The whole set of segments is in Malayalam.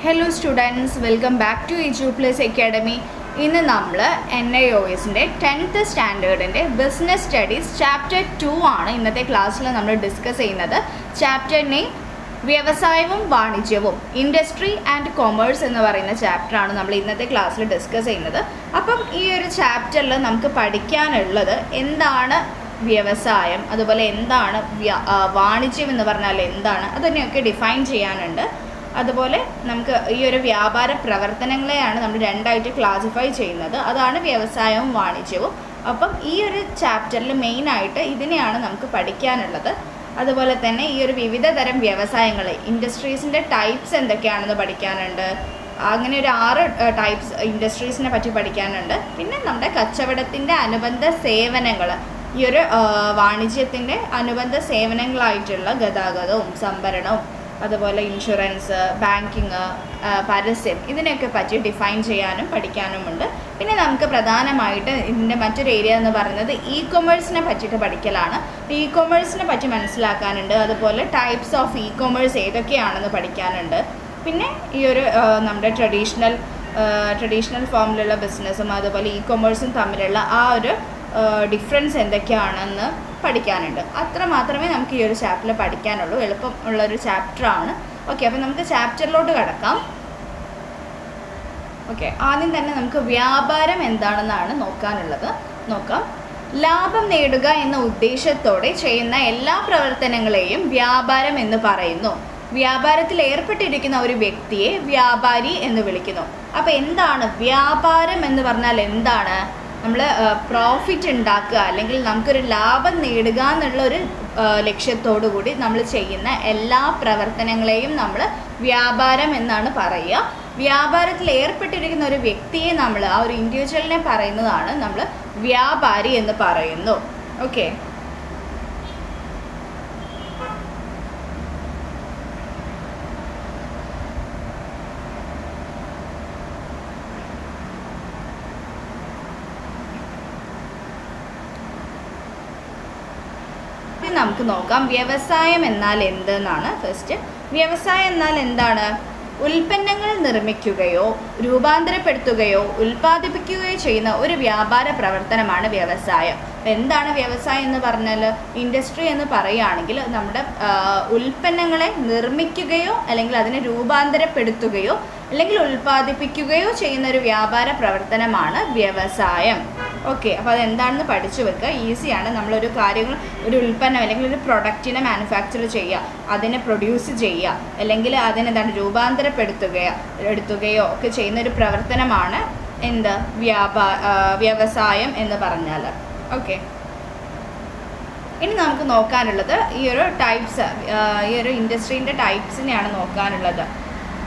Hello students, welcome back to Eduplus Academy. ഇന്ന് നമ്മൾ NIOSൻ്റെ 10th സ്റ്റാൻഡേർഡിൻ്റെ ബിസിനസ് സ്റ്റഡീസ് ചാപ്റ്റർ 2 ആണ് ഇന്നത്തെ ക്ലാസ്സിൽ നമ്മൾ ഡിസ്കസ് ചെയ്യുന്നത്. ചാപ്റ്റർ നെയിം വ്യവസായവും വാണിജ്യവും, ഇൻഡസ്ട്രി ആൻഡ് കൊമേഴ്സ് എന്ന് പറയുന്ന ചാപ്റ്ററാണ് നമ്മൾ ഇന്നത്തെ ക്ലാസ്സിൽ ഡിസ്കസ് ചെയ്യുന്നത്. അപ്പം ഈ ഒരു ചാപ്റ്ററിൽ നമുക്ക് പഠിക്കാനുള്ളത് എന്താണ് വ്യവസായം, അതുപോലെ എന്താണ് വാണിജ്യം എന്ന് പറഞ്ഞാൽ എന്താണ്, അതിനെയൊക്കെ ഡിഫൈൻ ചെയ്യാനുണ്ട്. അതുപോലെ നമുക്ക് ഈ ഒരു വ്യാപാര പ്രവർത്തനങ്ങളെയാണ് നമ്മൾ രണ്ടായിട്ട് ക്ലാസിഫൈ ചെയ്യുന്നത്, അതാണ് വ്യവസായവും വാണിജ്യവും. അപ്പം ഈ ഒരു ചാപ്റ്ററിൽ മെയിനായിട്ട് ഇതിനെയാണ് നമുക്ക് പഠിക്കാനുള്ളത്. അതുപോലെ തന്നെ ഈ ഒരു വിവിധ തരം വ്യവസായങ്ങൾ, ഇൻഡസ്ട്രീസിൻ്റെ ടൈപ്സ് എന്തൊക്കെയാണെന്ന് പഠിക്കാനുണ്ട്. അങ്ങനെ ഒരു 6 ടൈപ്സ് ഇൻഡസ്ട്രീസിനെ പറ്റി പഠിക്കാനുണ്ട്. പിന്നെ നമ്മുടെ കച്ചവടത്തിൻ്റെ അനുബന്ധ സേവനങ്ങൾ, ഈ ഒരു വാണിജ്യത്തിൻ്റെ അനുബന്ധ സേവനങ്ങളായിട്ടുള്ള ഗതാഗതവും സംഭരണവും, അതുപോലെ ഇൻഷുറൻസ്, ബാങ്കിങ്, പരസ്യം, ഇതിനെയൊക്കെ പറ്റി ഡിഫൈൻ ചെയ്യാനും പഠിക്കാനുമുണ്ട്. പിന്നെ നമുക്ക് പ്രധാനമായിട്ട് ഇതിൻ്റെ മറ്റൊരു ഏരിയ എന്ന് പറയുന്നത് കൊമേഴ്സിനെ പറ്റിയിട്ട് പഠിക്കലാണ്. കൊമേഴ്സിനെ പറ്റി മനസ്സിലാക്കാനുണ്ട്. അതുപോലെ ടൈപ്സ് ഓഫ് കൊമേഴ്സ് ഏതൊക്കെയാണെന്ന് പഠിക്കാനുണ്ട്. പിന്നെ ഈ ഒരു നമ്മുടെ ട്രഡീഷണൽ ഫോമിലുള്ള ബിസിനസ്സും അതുപോലെ കൊമേഴ്സും തമ്മിലുള്ള ആ ഒരു ഡിഫറൻസ് എന്തൊക്കെയാണെന്ന് പഠിക്കാനുണ്ട്. അത്ര മാത്രമേ നമുക്ക് ഈ ഒരു ചാപ്റ്ററിൽ പഠിക്കാനുള്ളൂ. എളുപ്പം ഉള്ളൊരു ചാപ്റ്ററാണ്. ഓക്കെ, അപ്പോൾ നമുക്ക് ചാപ്റ്ററിലോട്ട് കടക്കാം. ഓക്കെ, ആദ്യം തന്നെ നമുക്ക് വ്യാപാരം എന്താണെന്നാണ് നോക്കാം. ലാഭം നേടുക എന്ന ഉദ്ദേശത്തോടെ ചെയ്യുന്ന എല്ലാ പ്രവർത്തനങ്ങളെയും വ്യാപാരം എന്ന് പറയുന്നു. വ്യാപാരത്തിൽ ഏർപ്പെട്ടിരിക്കുന്ന ഒരു വ്യക്തിയെ വ്യാപാരി എന്ന് വിളിക്കുന്നു. അപ്പോൾ എന്താണ് വ്യാപാരം എന്ന് പറഞ്ഞാൽ? എന്താണ് നമ്മൾ പ്രോഫിറ്റ് ഉണ്ടാക്കുക, അല്ലെങ്കിൽ നമുക്കൊരു ലാഭം നേടുക എന്നുള്ളൊരു ലക്ഷ്യത്തോടു കൂടി നമ്മൾ ചെയ്യുന്ന എല്ലാ പ്രവർത്തനങ്ങളെയും നമ്മൾ വ്യാപാരം എന്നാണ് പറയുക. വ്യാപാരത്തിൽ ഏർപ്പെട്ടിരിക്കുന്ന ഒരു വ്യക്തിയെ നമ്മൾ, ആ ഒരു ഇൻഡിവിജ്വലിനെ പറയുന്നതാണ് നമ്മൾ വ്യാപാരി എന്ന് പറയുന്നു. ഓക്കെ, നമുക്ക് നോക്കാം വ്യവസായം എന്നാൽ എന്തെന്നാണ്. ഫസ്റ്റ്, വ്യവസായം എന്നാൽ എന്താണ്? ഉൽപ്പന്നങ്ങൾ നിർമ്മിക്കുകയോ രൂപാന്തരപ്പെടുത്തുകയോ ഉൽപ്പാദിപ്പിക്കുകയോ ചെയ്യുന്ന ഒരു വ്യാപാര പ്രവർത്തനമാണ് വ്യവസായം. എന്താണ് വ്യവസായം എന്ന് പറഞ്ഞാൽ? ഇൻഡസ്ട്രി എന്ന് പറയുകയാണെങ്കിൽ നമ്മുടെ ഉൽപ്പന്നങ്ങളെ നിർമ്മിക്കുകയോ അല്ലെങ്കിൽ അതിനെ രൂപാന്തരപ്പെടുത്തുകയോ അല്ലെങ്കിൽ ഉൽപ്പാദിപ്പിക്കുകയോ ചെയ്യുന്ന ഒരു വ്യാപാര പ്രവർത്തനമാണ് വ്യവസായം. ഓക്കെ, അപ്പോൾ അതെന്താണെന്ന് പഠിച്ചു വെക്കുക. ഈസിയാണ്. നമ്മളൊരു കാര്യങ്ങൾ, ഒരു ഉൽപ്പന്നം അല്ലെങ്കിൽ ഒരു പ്രൊഡക്റ്റിനെ മാനുഫാക്ചർ ചെയ്യുക, അതിനെ പ്രൊഡ്യൂസ് ചെയ്യുക, അല്ലെങ്കിൽ അതിനെന്താണ് എടുത്തുകയോ ഒക്കെ ചെയ്യുന്ന ഒരു പ്രവർത്തനമാണ് എന്ത്? വ്യവസായം എന്ന് പറഞ്ഞാൽ. ഓക്കെ, ഇനി നമുക്ക് നോക്കാനുള്ളത് ഈ ഒരു ടൈപ്സ്, ഈ ഒരു ഇൻഡസ്ട്രീൻ്റെ ടൈപ്സിനെയാണ് നോക്കാനുള്ളത്.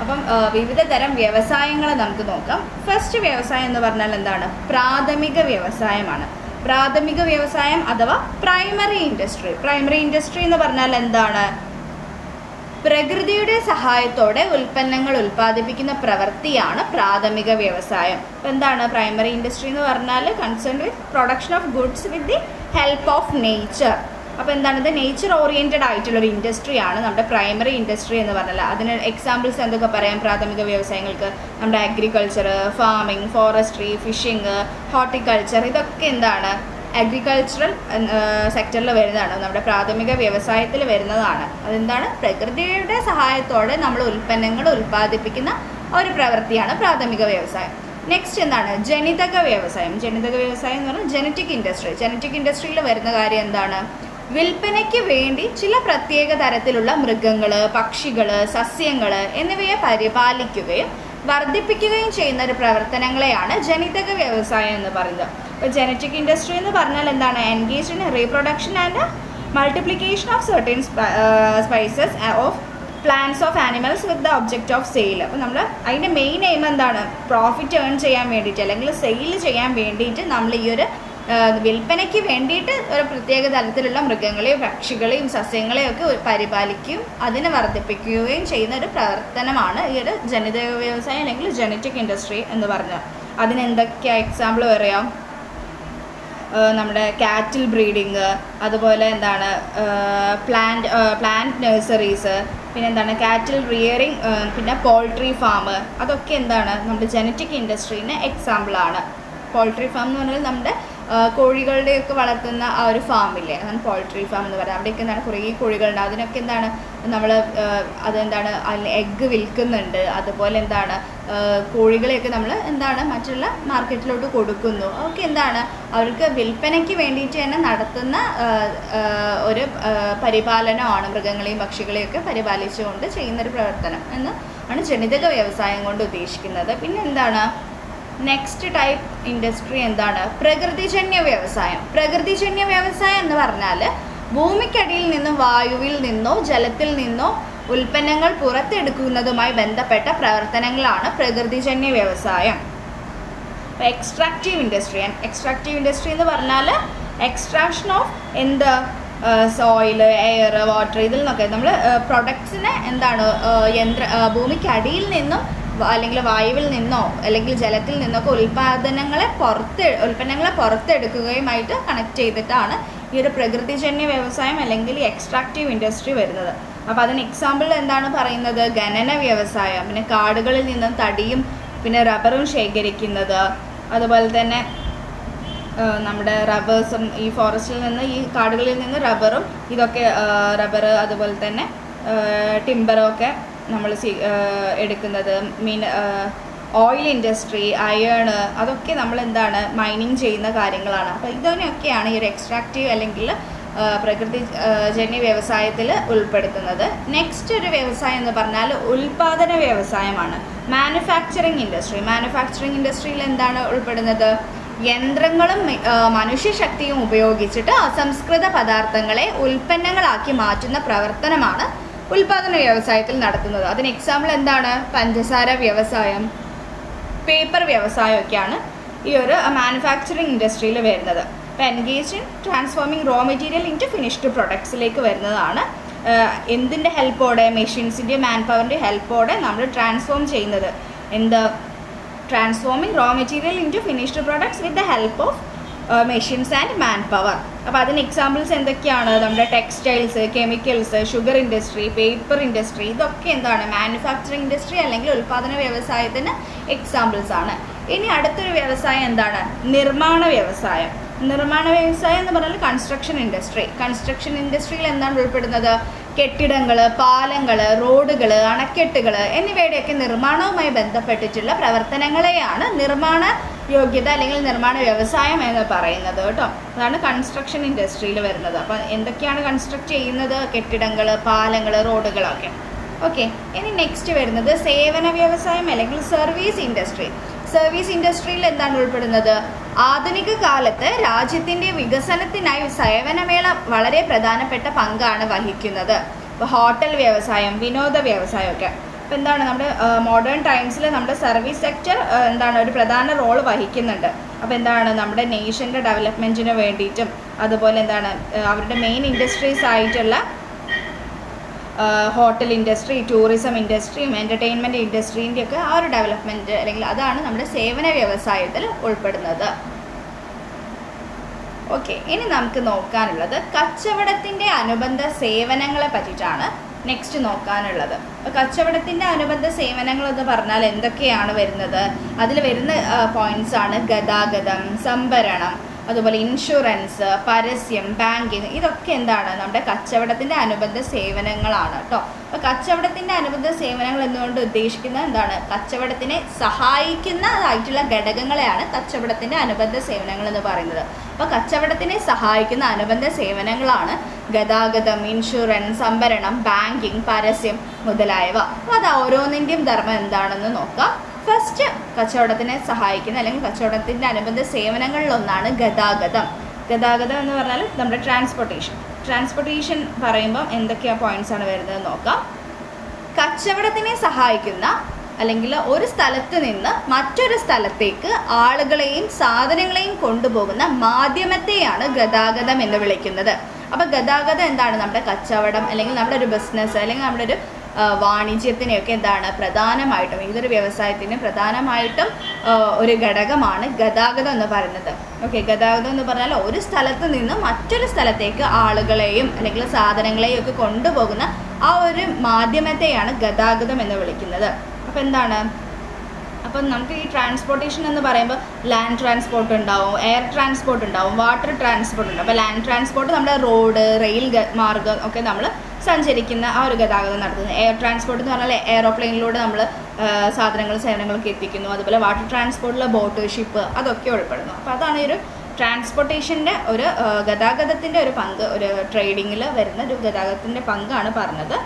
അപ്പം വിവിധ തരം വ്യവസായങ്ങൾ നമുക്ക് നോക്കാം. ഫസ്റ്റ് വ്യവസായം എന്ന് പറഞ്ഞാൽ എന്താണ്? പ്രാഥമിക വ്യവസായമാണ്. പ്രാഥമിക വ്യവസായം അഥവാ പ്രൈമറി ഇൻഡസ്ട്രി എന്ന് പറഞ്ഞാൽ എന്താണ്? പ്രകൃതിയുടെ സഹായത്തോടെ ഉൽപ്പന്നങ്ങൾ ഉൽപ്പാദിപ്പിക്കുന്ന പ്രവൃത്തിയാണ് പ്രാഥമിക വ്യവസായം. അപ്പം എന്താണ് പ്രൈമറി ഇൻഡസ്ട്രി എന്ന് പറഞ്ഞാൽ? Concern with production of goods with the help of nature. അപ്പോൾ എന്താണ്? ഇത് നേച്ചർ ഓറിയൻറ്റഡ് ആയിട്ടുള്ളൊരു ഇൻഡസ്ട്രിയാണ് നമ്മുടെ പ്രൈമറി ഇൻഡസ്ട്രി എന്ന് പറഞ്ഞാൽ. അതിന് എക്സാമ്പിൾസ് എന്തൊക്കെ പറയാം പ്രാഥമിക വ്യവസായങ്ങൾക്ക്? നമ്മുടെ agriculture, farming, forestry, fishing, horticulture, ഇതൊക്കെ എന്താണ്? അഗ്രികൾച്ചറൽ സെക്ടറിൽ വരുന്നതാണ്, നമ്മുടെ പ്രാഥമിക വ്യവസായത്തിൽ വരുന്നതാണ്. അതെന്താണ്? പ്രകൃതിയുടെ സഹായത്തോടെ നമ്മൾ ഉൽപ്പന്നങ്ങൾ ഉൽപ്പാദിപ്പിക്കുന്ന ഒരു പ്രവൃത്തിയാണ് പ്രാഥമിക വ്യവസായം. നെക്സ്റ്റ് എന്താണ്? ജനിതക വ്യവസായം എന്ന് പറഞ്ഞാൽ ജനറ്റിക് ഇൻഡസ്ട്രിയിൽ വരുന്ന കാര്യം എന്താണ്? വിൽപ്പനയ്ക്ക് വേണ്ടി ചില പ്രത്യേക തരത്തിലുള്ള മൃഗങ്ങൾ, പക്ഷികൾ, സസ്യങ്ങൾ എന്നിവയെ പരിപാലിക്കുകയും വർദ്ധിപ്പിക്കുകയും ചെയ്യുന്ന ഒരു പ്രവർത്തനങ്ങളെയാണ് ജനിതക വ്യവസായം എന്ന് പറയുന്നത്. ഇപ്പോൾ ജനറ്റിക് ഇൻഡസ്ട്രി എന്ന് പറഞ്ഞാൽ എന്താണ്? Engage in reproduction and multiplication of certain spices of plants of animals with the object of sale. അപ്പോൾ നമ്മൾ അതിൻ്റെ മെയിൻ എയിം എന്താണ്? പ്രോഫിറ്റ് ഏൺ ചെയ്യാൻ വേണ്ടിയിട്ട് അല്ലെങ്കിൽ സെയിൽ ചെയ്യാൻ വേണ്ടിയിട്ട് നമ്മൾ ഈ ഒരു വിൽപ്പനയ്ക്ക് വേണ്ടിയിട്ട് ഒരു പ്രത്യേക തരത്തിലുള്ള മൃഗങ്ങളെയും പക്ഷികളെയും സസ്യങ്ങളെയും ഒക്കെ പരിപാലിക്കുകയും അതിനെ വർദ്ധിപ്പിക്കുകയും ചെയ്യുന്ന ഒരു പ്രവർത്തനമാണ് ഈ ഒരു ജനിതക വ്യവസായം അല്ലെങ്കിൽ ജനറ്റിക് ഇൻഡസ്ട്രി എന്ന് പറഞ്ഞാൽ. അതിനെന്തൊക്കെയാണ് എക്സാമ്പിൾ പറയാം? നമ്മുടെ കാറ്റിൽ ബ്രീഡിങ്, അതുപോലെ എന്താണ് പ്ലാന്റ് നഴ്സറീസ്, പിന്നെ എന്താണ് കാറ്റിൽ റിയറിങ്, പിന്നെ പോൾട്രി ഫാം, അതൊക്കെ എന്താണ് നമ്മുടെ ജനറ്റിക് ഇൻഡസ്ട്രീന് എക്സാമ്പിളാണ്. പോൾട്രി ഫാം എന്ന് പറഞ്ഞാൽ നമ്മുടെ കോഴികളുടെയൊക്കെ വളർത്തുന്ന ആ ഒരു ഫാമില്ലേ, അതാണ് പോൾട്രി ഫാം എന്ന് പറയുന്നത്. അവിടെയൊക്കെ എന്താണ് കുറേ കോഴികളുണ്ട്, അതിനൊക്കെ എന്താണ് നമ്മൾ അതെന്താണ് എഗ്ഗ് വിൽക്കുന്നുണ്ട്. അതുപോലെ എന്താണ് കോഴികളെയൊക്കെ നമ്മൾ എന്താണ് മറ്റുള്ള മാർക്കറ്റിലോട്ട് കൊടുക്കുന്നു. അതൊക്കെ എന്താണ് അവർക്ക് വിൽപ്പനയ്ക്ക് വേണ്ടിയിട്ട് തന്നെ നടത്തുന്ന ഒരു പരിപാലനമാണ്. മൃഗങ്ങളെയും പക്ഷികളെയൊക്കെ പരിപാലിച്ചുകൊണ്ട് ചെയ്യുന്നൊരു പ്രവർത്തനം എന്ന് ആണ് ജനിതക വ്യവസായം കൊണ്ട് ഉദ്ദേശിക്കുന്നത്. പിന്നെ എന്താണ് നെക്സ്റ്റ് ടൈപ്പ് ഇൻഡസ്ട്രി എന്താണ്? പ്രകൃതിജന്യ വ്യവസായം. പ്രകൃതിജന്യ വ്യവസായം എന്ന് പറഞ്ഞാൽ ഭൂമിക്കടിയിൽ നിന്നും വായുവിൽ നിന്നോ ജലത്തിൽ നിന്നോ ഉൽപ്പന്നങ്ങൾ പുറത്തെടുക്കുന്നതുമായി ബന്ധപ്പെട്ട പ്രവർത്തനങ്ങളാണ് പ്രകൃതിജന്യ വ്യവസായം. ഇപ്പോൾ എക്സ്ട്രാക്റ്റീവ് ഇൻഡസ്ട്രി എന്ന് പറഞ്ഞാൽ എക്സ്ട്രാക്ഷൻ ഓഫ് എന്ത് സോയിൽ, എയർ, വാട്ടർ, ഇതിൽ നിന്നൊക്കെ നമ്മൾ പ്രൊഡക്ട്സിനെ എന്താണ് ഭൂമിക്കടിയിൽ നിന്നും അല്ലെങ്കിൽ വായുവിൽ നിന്നോ അല്ലെങ്കിൽ ജലത്തിൽ നിന്നൊക്കെ ഉൽപ്പന്നങ്ങളെ പുറത്തെടുക്കുകയുമായിട്ട് കണക്ട് ചെയ്തിട്ടാണ് ഈ ഒരു പ്രകൃതിജന്യ വ്യവസായം അല്ലെങ്കിൽ എക്സ്ട്രാക്റ്റീവ് ഇൻഡസ്ട്രി വരുന്നത്. അപ്പോൾ അതിന് എക്സാമ്പിൾ എന്താണ് പറയുന്നത്? ഖനന വ്യവസായം, പിന്നെ കാടുകളിൽ നിന്നും തടിയും പിന്നെ റബ്ബറും ശേഖരിക്കുന്നത്, അതുപോലെ തന്നെ നമ്മുടെ റബ്ബേഴ്സും ഈ ഫോറസ്റ്റിൽ നിന്ന് ഈ കാടുകളിൽ നിന്ന് റബ്ബറും ഇതൊക്കെ റബ്ബർ അതുപോലെ തന്നെ ടിമ്പറൊക്കെ നമ്മൾ എടുക്കുന്നത്. ഓയിൽ ഇൻഡസ്ട്രി, അയേൺ, അതൊക്കെ നമ്മൾ എന്താണ് മൈനിങ് ചെയ്യുന്ന കാര്യങ്ങളാണ്. അപ്പോൾ ഇതിനൊക്കെയാണ് ഈ ഒരു എക്സ്ട്രാക്റ്റീവ് അല്ലെങ്കിൽ പ്രകൃതിജന്യ വ്യവസായത്തിൽ ഉൾപ്പെടുത്തുന്നത്. നെക്സ്റ്റ് ഒരു വ്യവസായം എന്ന് പറഞ്ഞാൽ ഉൽപാദന വ്യവസായമാണ്. മാനുഫാക്ചറിങ് ഇൻഡസ്ട്രിയിൽ എന്താണ് ഉൾപ്പെടുന്നത്? യന്ത്രങ്ങളും മനുഷ്യശക്തിയും ഉപയോഗിച്ചിട്ട് അസംസ്കൃത പദാർത്ഥങ്ങളെ ഉൽപ്പന്നങ്ങളാക്കി മാറ്റുന്ന പ്രവർത്തനമാണ് ഉൽപാദന വ്യവസായത്തിൽ നടത്തുന്നത്. അതിന് എക്സാമ്പിൾ എന്താണ്? പഞ്ചസാര വ്യവസായം, പേപ്പർ വ്യവസായമൊക്കെയാണ് ഈ ഒരു മാനുഫാക്ചറിങ് ഇൻഡസ്ട്രിയിൽ വരുന്നത്. ഇപ്പോൾ engage in transforming raw material into finished പ്രൊഡക്ട്സിലേക്ക് വരുന്നതാണ്. എന്തിൻ്റെ ഹെൽപ്പോടെ? മെഷീൻസിൻ്റെ മാൻ പവറിൻ്റെ ഹെൽപ്പോടെ നമ്മൾ ട്രാൻസ്ഫോം ചെയ്യുന്നത്. Transforming raw material into finished products with the help of machines and manpower. അപ്പോൾ അതിന് എക്സാമ്പിൾസ് എന്തൊക്കെയാണ്? നമ്മുടെ textiles, chemicals, sugar industry, paper industry, ഇതൊക്കെ എന്താണ് മാനുഫാക്ചറിങ് ഇൻഡസ്ട്രി അല്ലെങ്കിൽ ഉൽപാദന വ്യവസായത്തിന് എക്സാമ്പിൾസ് ആണ്. ഇനി അടുത്തൊരു വ്യവസായം എന്താണ്? നിർമ്മാണ വ്യവസായം എന്ന് പറഞ്ഞാൽ കൺസ്ട്രക്ഷൻ ഇൻഡസ്ട്രിയിൽ എന്താണ് ഉൾപ്പെടുന്നത്? കെട്ടിടങ്ങൾ, പാലങ്ങൾ, റോഡുകൾ, അണക്കെട്ടുകൾ എന്നിവയുടെയൊക്കെ നിർമ്മാണവുമായി ബന്ധപ്പെട്ടിട്ടുള്ള പ്രവർത്തനങ്ങളെയാണ് നിർമ്മാണ യോഗ്യത അല്ലെങ്കിൽ നിർമ്മാണ വ്യവസായം എന്ന് പറയുന്നത് കേട്ടോ. അതാണ് കൺസ്ട്രക്ഷൻ ഇൻഡസ്ട്രിയിൽ വരുന്നത്. അപ്പം എന്തൊക്കെയാണ് കൺസ്ട്രക്ട് ചെയ്യുന്നത്? കെട്ടിടങ്ങൾ, പാലങ്ങൾ, റോഡുകളൊക്കെ. ഓക്കെ, ഇനി നെക്സ്റ്റ് വരുന്നത് സേവന വ്യവസായം അല്ലെങ്കിൽ സർവീസ് ഇൻഡസ്ട്രിയിൽ എന്താണ് ഉൾപ്പെടുന്നത്? ആധുനിക കാലത്ത് രാജ്യത്തിൻ്റെ വികസനത്തിനായി സേവനമേള വളരെ പ്രധാനപ്പെട്ട പങ്കാണ് വഹിക്കുന്നത്. ഇപ്പോൾ ഹോട്ടൽ വ്യവസായം, വിനോദ വ്യവസായമൊക്കെ. അപ്പോൾ എന്താണ് നമ്മുടെ മോഡേൺ ടൈംസിൽ നമ്മുടെ സർവീസ് സെക്ടർ എന്താണ് ഒരു പ്രധാന റോൾ വഹിക്കുന്നുണ്ട്. അപ്പോൾ എന്താണ് നമ്മുടെ നേഷൻ്റെ ഡെവലപ്മെൻറ്റിന് വേണ്ടിയിട്ടും അതുപോലെ എന്താണ് അവരുടെ മെയിൻ ഇൻഡസ്ട്രീസ് ആയിട്ടുള്ള ഹോട്ടൽ ഇൻഡസ്ട്രി, ടൂറിസം ഇൻഡസ്ട്രിയും എൻ്റർടൈൻമെൻറ്റ് ഇൻഡസ്ട്രീൻ്റെയൊക്കെ ആ ഒരു ഡെവലപ്മെൻറ്റ് അല്ലെങ്കിൽ അതാണ് നമ്മുടെ സേവന വ്യവസായത്തിൽ ഉൾപ്പെടുന്നത്. ഓക്കെ, ഇനി നമുക്ക് നോക്കാനുള്ളത് കച്ചവടത്തിൻ്റെ അനുബന്ധ സേവനങ്ങളെ പറ്റിയിട്ടാണ് നെക്സ്റ്റ് നോക്കാനുള്ളത്. അപ്പോൾ കച്ചവടത്തിൻ്റെ അനുബന്ധ സേവനങ്ങൾ എന്ന് പറഞ്ഞാൽ എന്തൊക്കെയാണ് വരുന്നത്? അതിൽ വരുന്ന പോയിൻറ്റ്സ് ആണ് ഗതാഗതം, സംഭരണം, അതുപോലെ ഇൻഷുറൻസ്, പരസ്യം, ബാങ്കിങ്, ഇതൊക്കെ എന്താണ് നമ്മുടെ കച്ചവടത്തിൻ്റെ അനുബന്ധ സേവനങ്ങളാണ് കേട്ടോ. അപ്പോൾ കച്ചവടത്തിൻ്റെ അനുബന്ധ സേവനങ്ങൾ എന്നുകൊണ്ട് ഉദ്ദേശിക്കുന്നത് എന്താണ്? കച്ചവടത്തിനെ സഹായിക്കുന്നതായിട്ടുള്ള ഘടകങ്ങളെയാണ് കച്ചവടത്തിൻ്റെ അനുബന്ധ സേവനങ്ങൾ എന്ന് പറയുന്നത്. അപ്പോൾ കച്ചവടത്തിനെ സഹായിക്കുന്ന അനുബന്ധ സേവനങ്ങളാണ് ഗതാഗതം, ഇൻഷുറൻസ്, സംഭരണം, ബാങ്കിങ്, പരസ്യം മുതലായവ. അപ്പോൾ അത് ഓരോന്നിൻ്റെയും ധർമ്മം എന്താണെന്ന് നോക്കാം. ഫസ്റ്റ് കച്ചവടത്തിനെ സഹായിക്കുന്ന അല്ലെങ്കിൽ കച്ചവടത്തിൻ്റെ അനുബന്ധ സേവനങ്ങളിലൊന്നാണ് ഗതാഗതം എന്ന് പറഞ്ഞാൽ നമ്മുടെ ട്രാൻസ്പോർട്ടേഷൻ പറയുമ്പോൾ എന്തൊക്കെയാണ് പോയിന്റ്സ് ആണ് വരുന്നത് നോക്കാം. കച്ചവടത്തിനെ സഹായിക്കുന്ന അല്ലെങ്കിൽ ഒരു സ്ഥലത്ത് നിന്ന് മറ്റൊരു സ്ഥലത്തേക്ക് ആളുകളെയും സാധനങ്ങളെയും കൊണ്ടുപോകുന്ന മാധ്യമത്തെയാണ് ഗതാഗതം എന്ന് വിളിക്കുന്നത്. അപ്പോൾ ഗതാഗതം എന്താണ്? നമ്മുടെ കച്ചവടം അല്ലെങ്കിൽ നമ്മുടെ ഒരു ബിസിനസ് അല്ലെങ്കിൽ നമ്മുടെ ഒരു വാണിജ്യത്തിനെയൊക്കെ എന്താണ് പ്രധാനമായിട്ടും ഇതൊരു വ്യവസായത്തിന് പ്രധാനമായിട്ടും ഒരു ഘടകമാണ് ഗതാഗതം എന്ന് പറയുന്നത്. ഓക്കെ, ഗതാഗതം എന്ന് പറഞ്ഞാൽ ഒരു സ്ഥലത്ത് നിന്ന് മറ്റൊരു സ്ഥലത്തേക്ക് ആളുകളെയും അല്ലെങ്കിൽ സാധനങ്ങളെയും ഒക്കെ കൊണ്ടുപോകുന്ന ആ ഒരു മാധ്യമത്തെയാണ് ഗതാഗതം എന്ന് വിളിക്കുന്നത്. അപ്പോൾ എന്താണ്, അപ്പം നമുക്ക് ഈ ട്രാൻസ്പോർട്ടേഷൻ എന്ന് പറയുമ്പോൾ ലാൻഡ് ട്രാൻസ്പോർട്ട് ഉണ്ടാവും, എയർ ട്രാൻസ്പോർട്ട് ഉണ്ടാവും, വാട്ടർ ട്രാൻസ്പോർട്ട് ഉണ്ടാവും. അപ്പോൾ ലാൻഡ് ട്രാൻസ്പോർട്ട് നമ്മുടെ റോഡ്, റെയിൽ മാർഗം ഒക്കെ നമ്മൾ സഞ്ചരിക്കുന്ന ആ ഒരു ഗതാഗതം നടത്തുന്നത്. എയർ ട്രാൻസ്പോർട്ട് എന്ന് പറഞ്ഞാൽ എയറോപ്ലെയിനിലൂടെ നമ്മൾ സാധനങ്ങളും സേവനങ്ങളൊക്കെ എത്തിക്കുന്നു. അതുപോലെ വാട്ടർ ട്രാൻസ്പോർട്ടിലെ ബോട്ട്, ഷിപ്പ് അതൊക്കെ ഉൾപ്പെടുന്നു. അപ്പോൾ അതാണ് ഈ ഒരു ട്രാൻസ്പോർട്ടേഷൻ്റെ ഒരു ഗതാഗതത്തിൻ്റെ ഒരു പങ്ക്, ഒരു ട്രേഡിങ്ങിൽ വരുന്ന ഒരു ഗതാഗതത്തിൻ്റെ പങ്കാണ് പറഞ്ഞത്.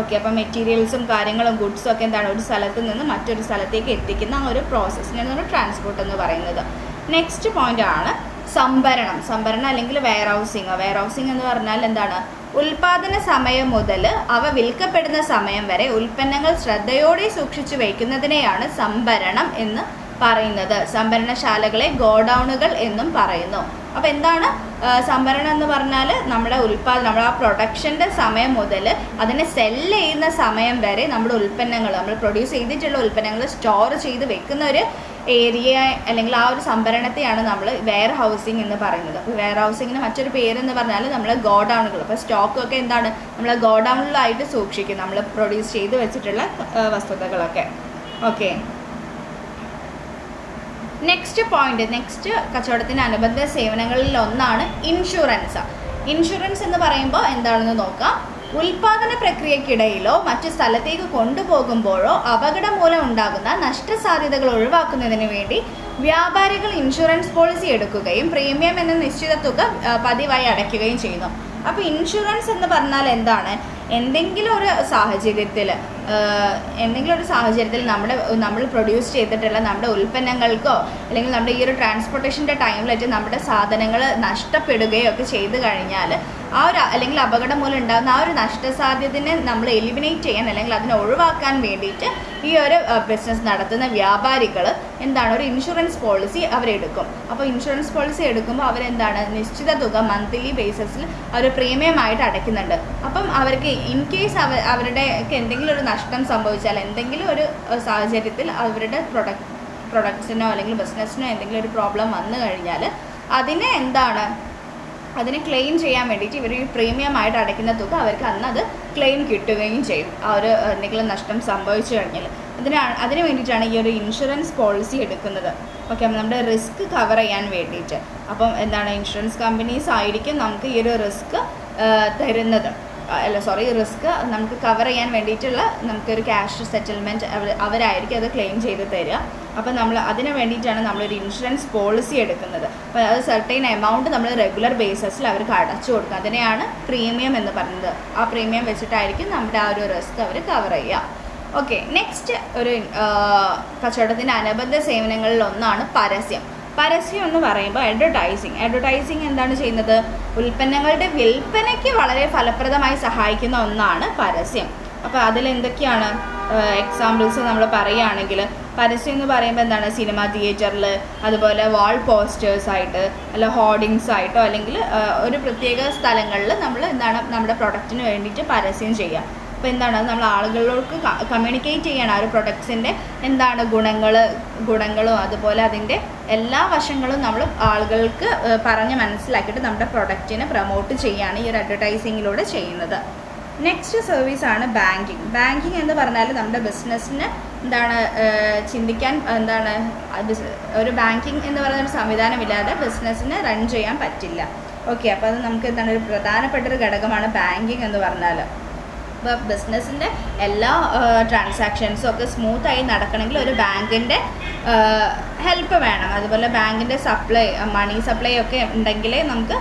ഓക്കെ, അപ്പോൾ മെറ്റീരിയൽസും കാര്യങ്ങളും ഗുഡ്സും ഒക്കെ എന്താണ് ഒരു സ്ഥലത്ത് നിന്ന് മറ്റൊരു സ്ഥലത്തേക്ക് എത്തിക്കുന്ന ആ ഒരു പ്രോസസ്സിനാണ് ട്രാൻസ്പോർട്ട് എന്ന് പറയുന്നത്. നെക്സ്റ്റ് പോയിന്റ് ആണ് സംഭരണം അല്ലെങ്കിൽ വെയർ ഹൗസിങ് എന്ന് പറഞ്ഞാൽ എന്താണ്, ഉൽപാദന സമയം മുതൽ അവ വിൽക്കപ്പെടുന്ന സമയം വരെ ഉൽപ്പന്നങ്ങൾ ശ്രദ്ധയോടെ സൂക്ഷിച്ചു വയ്ക്കുന്നതിനെയാണ് സംഭരണം എന്ന് പറയുന്നത്. സംഭരണശാലകളെ ഗോഡൗണുകൾ എന്നും പറയുന്നു. അപ്പോൾ എന്താണ് സംഭരണം എന്ന് പറഞ്ഞാൽ നമ്മുടെ ആ പ്രൊഡക്ഷൻ്റെ സമയം മുതൽ അതിനെ സെല്ല് ചെയ്യുന്ന സമയം വരെ നമ്മുടെ ഉൽപ്പന്നങ്ങൾ, നമ്മൾ പ്രൊഡ്യൂസ് ചെയ്തിട്ടുള്ള ഉൽപ്പന്നങ്ങൾ സ്റ്റോർ ചെയ്ത് വെക്കുന്ന ഒരു ഏരിയ അല്ലെങ്കിൽ ആ ഒരു സംഭരണത്തെയാണ് നമ്മൾ വെയർ ഹൗസിംഗ് എന്ന് പറയുന്നത്. അപ്പോൾ വെയർ ഹൗസിങ്ങിന് മറ്റൊരു പേരെന്ന് പറഞ്ഞാൽ നമ്മൾ ഗോഡൗണുകൾ. അപ്പോൾ സ്റ്റോക്കൊക്കെ എന്താണ് നമ്മൾ ഗോഡൗണിലായിട്ട് സൂക്ഷിക്കും, നമ്മൾ പ്രൊഡ്യൂസ് ചെയ്ത് വെച്ചിട്ടുള്ള വസ്തുതകളൊക്കെ. ഓക്കെ, നെക്സ്റ്റ് കച്ചവടത്തിൻ്റെ അനുബന്ധ സേവനങ്ങളിൽ ഒന്നാണ് ഇൻഷുറൻസ് എന്ന് പറയുമ്പോൾ എന്താണെന്ന് നോക്കാം. ഉൽപാദന പ്രക്രിയക്കിടയിലോ മറ്റു സ്ഥലത്തേക്ക് കൊണ്ടുപോകുമ്പോഴോ അപകടം മൂലം ഉണ്ടാകുന്ന നഷ്ടസാധ്യതകൾ ഒഴിവാക്കുന്നതിന് വേണ്ടി വ്യാപാരികൾ ഇൻഷുറൻസ് പോളിസി എടുക്കുകയും പ്രീമിയം എന്ന നിശ്ചിത തുക പതിവായി അടയ്ക്കുകയും ചെയ്യുന്നു. അപ്പോൾ ഇൻഷുറൻസ് എന്ന് പറഞ്ഞാൽ എന്താണ്, എന്തെങ്കിലും ഒരു സാഹചര്യത്തിൽ നമ്മൾ പ്രൊഡ്യൂസ് ചെയ്തിട്ടുള്ള നമ്മുടെ ഉൽപ്പന്നങ്ങൾക്കോ അല്ലെങ്കിൽ നമ്മുടെ ഈ ഒരു ട്രാൻസ്പോർട്ടേഷൻ്റെ ടൈമിലായിട്ട് നമ്മുടെ സാധനങ്ങൾ നഷ്ടപ്പെടുകയോ ഒക്കെ ചെയ്തു കഴിഞ്ഞാൽ അല്ലെങ്കിൽ അപകടം മൂലം ഉണ്ടാകുന്ന ആ ഒരു നഷ്ടസാധ്യതയെ നമ്മൾ എലിമിനേറ്റ് ചെയ്യാൻ അല്ലെങ്കിൽ അതിനെ ഒഴിവാക്കാൻ വേണ്ടിയിട്ട് ഈ ഒരു ബിസിനസ് നടത്തുന്ന വ്യാപാരികൾ ഒരു ഇൻഷുറൻസ് പോളിസി അവരെടുക്കും. അപ്പോൾ ഇൻഷുറൻസ് പോളിസി എടുക്കുമ്പോൾ അവരെന്താണ് നിശ്ചിത തുക മന്ത്ലി ബേസിസിൽ അവർ പ്രീമിയം ആയിട്ട് അടയ്ക്കുന്നുണ്ട്. അപ്പം അവർക്ക് ഇൻ കേസ് അവരുടെ എന്തെങ്കിലും ഒരു നഷ്ടം സംഭവിച്ചാൽ, എന്തെങ്കിലും ഒരു സാഹചര്യത്തിൽ അവരുടെ പ്രൊഡക്ട്സിനോ അല്ലെങ്കിൽ ബിസിനസ്സിനോ എന്തെങ്കിലും ഒരു പ്രോബ്ലം വന്നു കഴിഞ്ഞാൽ അതിനെ ക്ലെയിം ചെയ്യാൻ വേണ്ടിയിട്ട് ഇവർ ഈ പ്രീമിയം ആയിട്ട് അടയ്ക്കുന്ന തുക അവർക്ക് അന്ന് അത് ക്ലെയിം കിട്ടുകയും ചെയ്യും, ആ ഒരു എന്തെങ്കിലും നഷ്ടം സംഭവിച്ചു കഴിഞ്ഞാൽ. അതിന് വേണ്ടിയിട്ടാണ് ഈ ഒരു ഇൻഷുറൻസ് പോളിസി എടുക്കുന്നത്. ഓക്കെ, നമ്മുടെ റിസ്ക് കവർ ചെയ്യാൻ വേണ്ടിയിട്ട്. അപ്പം ഇൻഷുറൻസ് കമ്പനീസ് ആയിരിക്കും നമുക്ക് ഈ ഒരു റിസ്ക് റിസ്ക് നമുക്ക് കവർ ചെയ്യാൻ വേണ്ടിയിട്ടുള്ള നമുക്കൊരു ക്യാഷ് സെറ്റിൽമെൻറ്റ് അവരായിരിക്കും അത് ക്ലെയിം ചെയ്ത് തരിക. അപ്പോൾ നമ്മൾ അതിന് വേണ്ടിയിട്ടാണ് നമ്മളൊരു ഇൻഷുറൻസ് പോളിസി എടുക്കുന്നത്. അപ്പോൾ അത് സർട്ടൈൻ എമൗണ്ട് നമ്മൾ റെഗുലർ ബേസിസിൽ അവർക്ക് അടച്ചു കൊടുക്കുക. അതിനെയാണ് പ്രീമിയം എന്ന് പറയുന്നത്. ആ പ്രീമിയം വെച്ചിട്ടായിരിക്കും നമ്മുടെ ആ ഒരു റിസ്ക് അവർ കവർ ചെയ്യുക. ഓക്കെ, നെക്സ്റ്റ് ഒരു കച്ചവടത്തിൻ്റെ അനുബന്ധ സേവനങ്ങളിൽ ഒന്നാണ് പരസ്യം എന്ന് പറയുമ്പോൾ അഡ്വർടൈസിങ് എന്താണ് ചെയ്യുന്നത്, ഉൽപ്പന്നങ്ങളുടെ വിൽപ്പനയ്ക്ക് വളരെ ഫലപ്രദമായി സഹായിക്കുന്ന ഒന്നാണ് പരസ്യം. അപ്പോൾ അതിലെന്തൊക്കെയാണ് എക്സാമ്പിൾസ് നമ്മൾ പറയുകയാണെങ്കിൽ, പരസ്യം എന്ന് പറയുമ്പോൾ എന്താണ്, സിനിമ തിയേറ്ററിൽ, അതുപോലെ വാൾ പോസ്റ്റേഴ്സായിട്ട് അല്ല ഹോർഡിങ്സ് ആയിട്ടോ അല്ലെങ്കിൽ ഒരു പ്രത്യേക സ്ഥലങ്ങളിൽ നമ്മൾ നമ്മുടെ പ്രൊഡക്റ്റിന് വേണ്ടിയിട്ട് പരസ്യം ചെയ്യുക. അപ്പോൾ നമ്മൾ ആളുകളിലേക്ക് കമ്മ്യൂണിക്കേറ്റ് ചെയ്യണം ആ ഒരു പ്രൊഡക്ട്സിൻ്റെ ഗുണങ്ങളും അതുപോലെ അതിൻ്റെ എല്ലാ വശങ്ങളും നമ്മൾ ആളുകൾക്ക് പറഞ്ഞ് മനസ്സിലാക്കിയിട്ട് നമ്മുടെ പ്രൊഡക്റ്റിനെ പ്രൊമോട്ട് ചെയ്യുകയാണ് ഈ ഒരു അഡ്വർടൈസിങ്ങിലൂടെ ചെയ്യുന്നത്. നെക്സ്റ്റ് സർവീസാണ് ബാങ്കിങ് എന്ന് പറഞ്ഞാൽ നമ്മുടെ ബിസിനസ്സിന് ചിന്തിക്കാൻ ഒരു ബാങ്കിങ് എന്ന് പറയുന്ന ഒരു സംവിധാനമില്ലാതെ ബിസിനസ്സിന് റൺ ചെയ്യാൻ പറ്റില്ല. ഓക്കെ, അപ്പോൾ അത് നമുക്ക് ഒരു പ്രധാനപ്പെട്ടൊരു ഘടകമാണ് ബാങ്കിങ് എന്ന് പറഞ്ഞാൽ. ഇപ്പോൾ ബിസിനസ്സിൻ്റെ എല്ലാ ട്രാൻസാക്ഷൻസും ഒക്കെ സ്മൂത്തായി നടക്കണമെങ്കിൽ ഒരു ബാങ്കിൻ്റെ ഹെൽപ്പ് വേണം. അതുപോലെ ബാങ്കിൻ്റെ മണി സപ്ലൈ ഒക്കെ ഉണ്ടെങ്കിലേ നമുക്ക്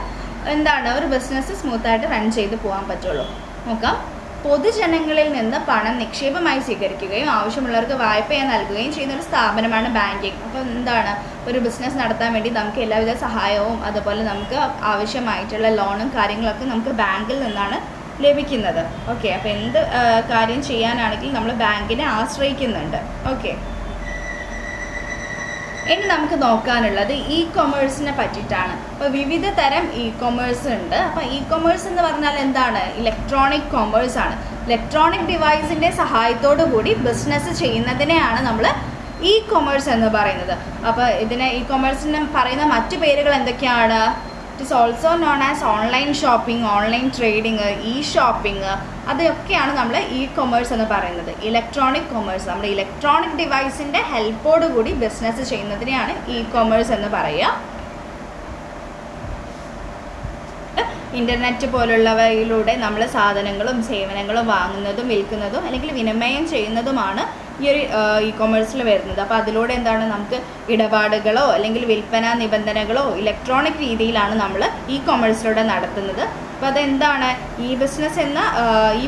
ഒരു ബിസിനസ് സ്മൂത്തായിട്ട് റൺ ചെയ്ത് പോകാൻ പറ്റുള്ളൂ. നോക്കാം, പൊതുജനങ്ങളിൽ നിന്ന് പണം നിക്ഷേപമായി സ്വീകരിക്കുകയും ആവശ്യമുള്ളവർക്ക് വായ്പയായി നൽകുകയും ചെയ്യുന്ന ഒരു സ്ഥാപനമാണ് ബാങ്കിങ്. അപ്പോൾ ഒരു ബിസിനസ് നടത്താൻ വേണ്ടി നമുക്ക് എല്ലാവിധ സഹായവും അതുപോലെ നമുക്ക് ആവശ്യമായിട്ടുള്ള ലോണും കാര്യങ്ങളൊക്കെ നമുക്ക് ബാങ്കിൽ നിന്നാണ് ലഭിക്കുന്നത്. ഓക്കെ, അപ്പോൾ എന്ത് കാര്യം ചെയ്യാനാണെങ്കിലും നമ്മൾ ബാങ്കിനെ ആശ്രയിക്കുന്നുണ്ട്. ഓക്കെ, ഇനി നമുക്ക് നോക്കാനുള്ളത് കൊമേഴ്സിനെ പറ്റിയിട്ടാണ്. അപ്പോൾ വിവിധ തരം കൊമേഴ്സ് ഉണ്ട്. അപ്പോൾ കൊമേഴ്സ് എന്ന് പറഞ്ഞാൽ ഇലക്ട്രോണിക് കൊമേഴ്സ് ആണ്. ഇലക്ട്രോണിക് ഡിവൈസിൻ്റെ സഹായത്തോടു കൂടി ബിസിനസ് ചെയ്യുന്നതിനെയാണ് നമ്മൾ ഇ കൊമേഴ്സ് എന്ന് പറയുന്നത്. അപ്പോൾ ഇതിനെ ഇ കൊമേഴ്സിന് പറയുന്ന മറ്റു പേരുകൾ എന്തൊക്കെയാണ്? It is also known as online shopping, online trading, E shopping, അതൊക്കെയാണ് നമ്മൾ ഇ കൊമേഴ്സ് എന്ന് പറയുന്നത്. ഇലക്ട്രോണിക് കൊമേഴ്സ്, നമ്മുടെ ഇലക്ട്രോണിക് ഡിവൈസിൻ്റെ ഹെൽപ്പോടു കൂടി ബിസിനസ് ചെയ്യുന്നതിനെയാണ് ഇ കൊമേഴ്സ് എന്ന് പറയുക. ഇൻ്റർനെറ്റ് പോലുള്ളവയിലൂടെ നമ്മൾ സാധനങ്ങളും സേവനങ്ങളും വാങ്ങുന്നതും വിൽക്കുന്നതും അല്ലെങ്കിൽ വിനിമയം ചെയ്യുന്നതുമാണ് ഈ ഒരു ഇ കൊമേഴ്സിൽ വരുന്നത്. അപ്പോൾ അതിലൂടെ എന്താണ്, നമുക്ക് ഇടപാടുകളോ അല്ലെങ്കിൽ വിൽപ്പന നിബന്ധനകളോ ഇലക്ട്രോണിക് രീതിയിലാണ് നമ്മൾ ഇ കൊമേഴ്സിലൂടെ നടത്തുന്നത്. അപ്പോൾ അതെന്താണ് ഇ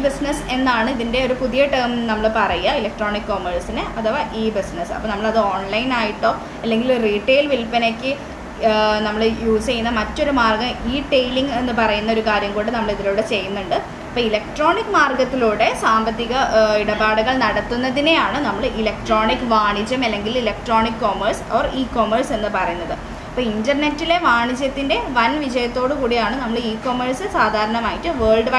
ബിസിനസ് എന്നാണ് ഇതിൻ്റെ ഒരു പുതിയ ടേം നമ്മൾ പറയുക ഇലക്ട്രോണിക് കൊമേഴ്സിന്, അഥവാ ഇ ബിസിനസ്. അപ്പോൾ നമ്മളത് ഓൺലൈനായിട്ടോ അല്ലെങ്കിൽ റീറ്റെയിൽ വിൽപ്പനയ്ക്ക് നമ്മൾ യൂസ് ചെയ്യുന്ന മറ്റൊരു മാർഗ്ഗം ഇ ടെയിലിംഗ് എന്ന് പറയുന്ന ഒരു കാര്യം കൊണ്ട് നമ്മൾ ഇതിലൂടെ ചെയ്യുന്നുണ്ട്. അപ്പോൾ ഇലക്ട്രോണിക് മാർഗ്ഗത്തിലൂടെ സാമ്പത്തിക ഇടപാടുകൾ നടത്തുന്നതിനെയാണ് നമ്മൾ ഇലക്ട്രോണിക് വാണിജ്യം അല്ലെങ്കിൽ electronic commerce or e commerce എന്ന് പറയുന്നത്. അപ്പോൾ ഇൻ്റർനെറ്റിലെ വാണിജ്യത്തിൻ്റെ വൻ വിജയത്തോടു കൂടിയാണ് നമ്മൾ ഇ കൊമേഴ്സ് സാധാരണമായിട്ട് വേൾഡ്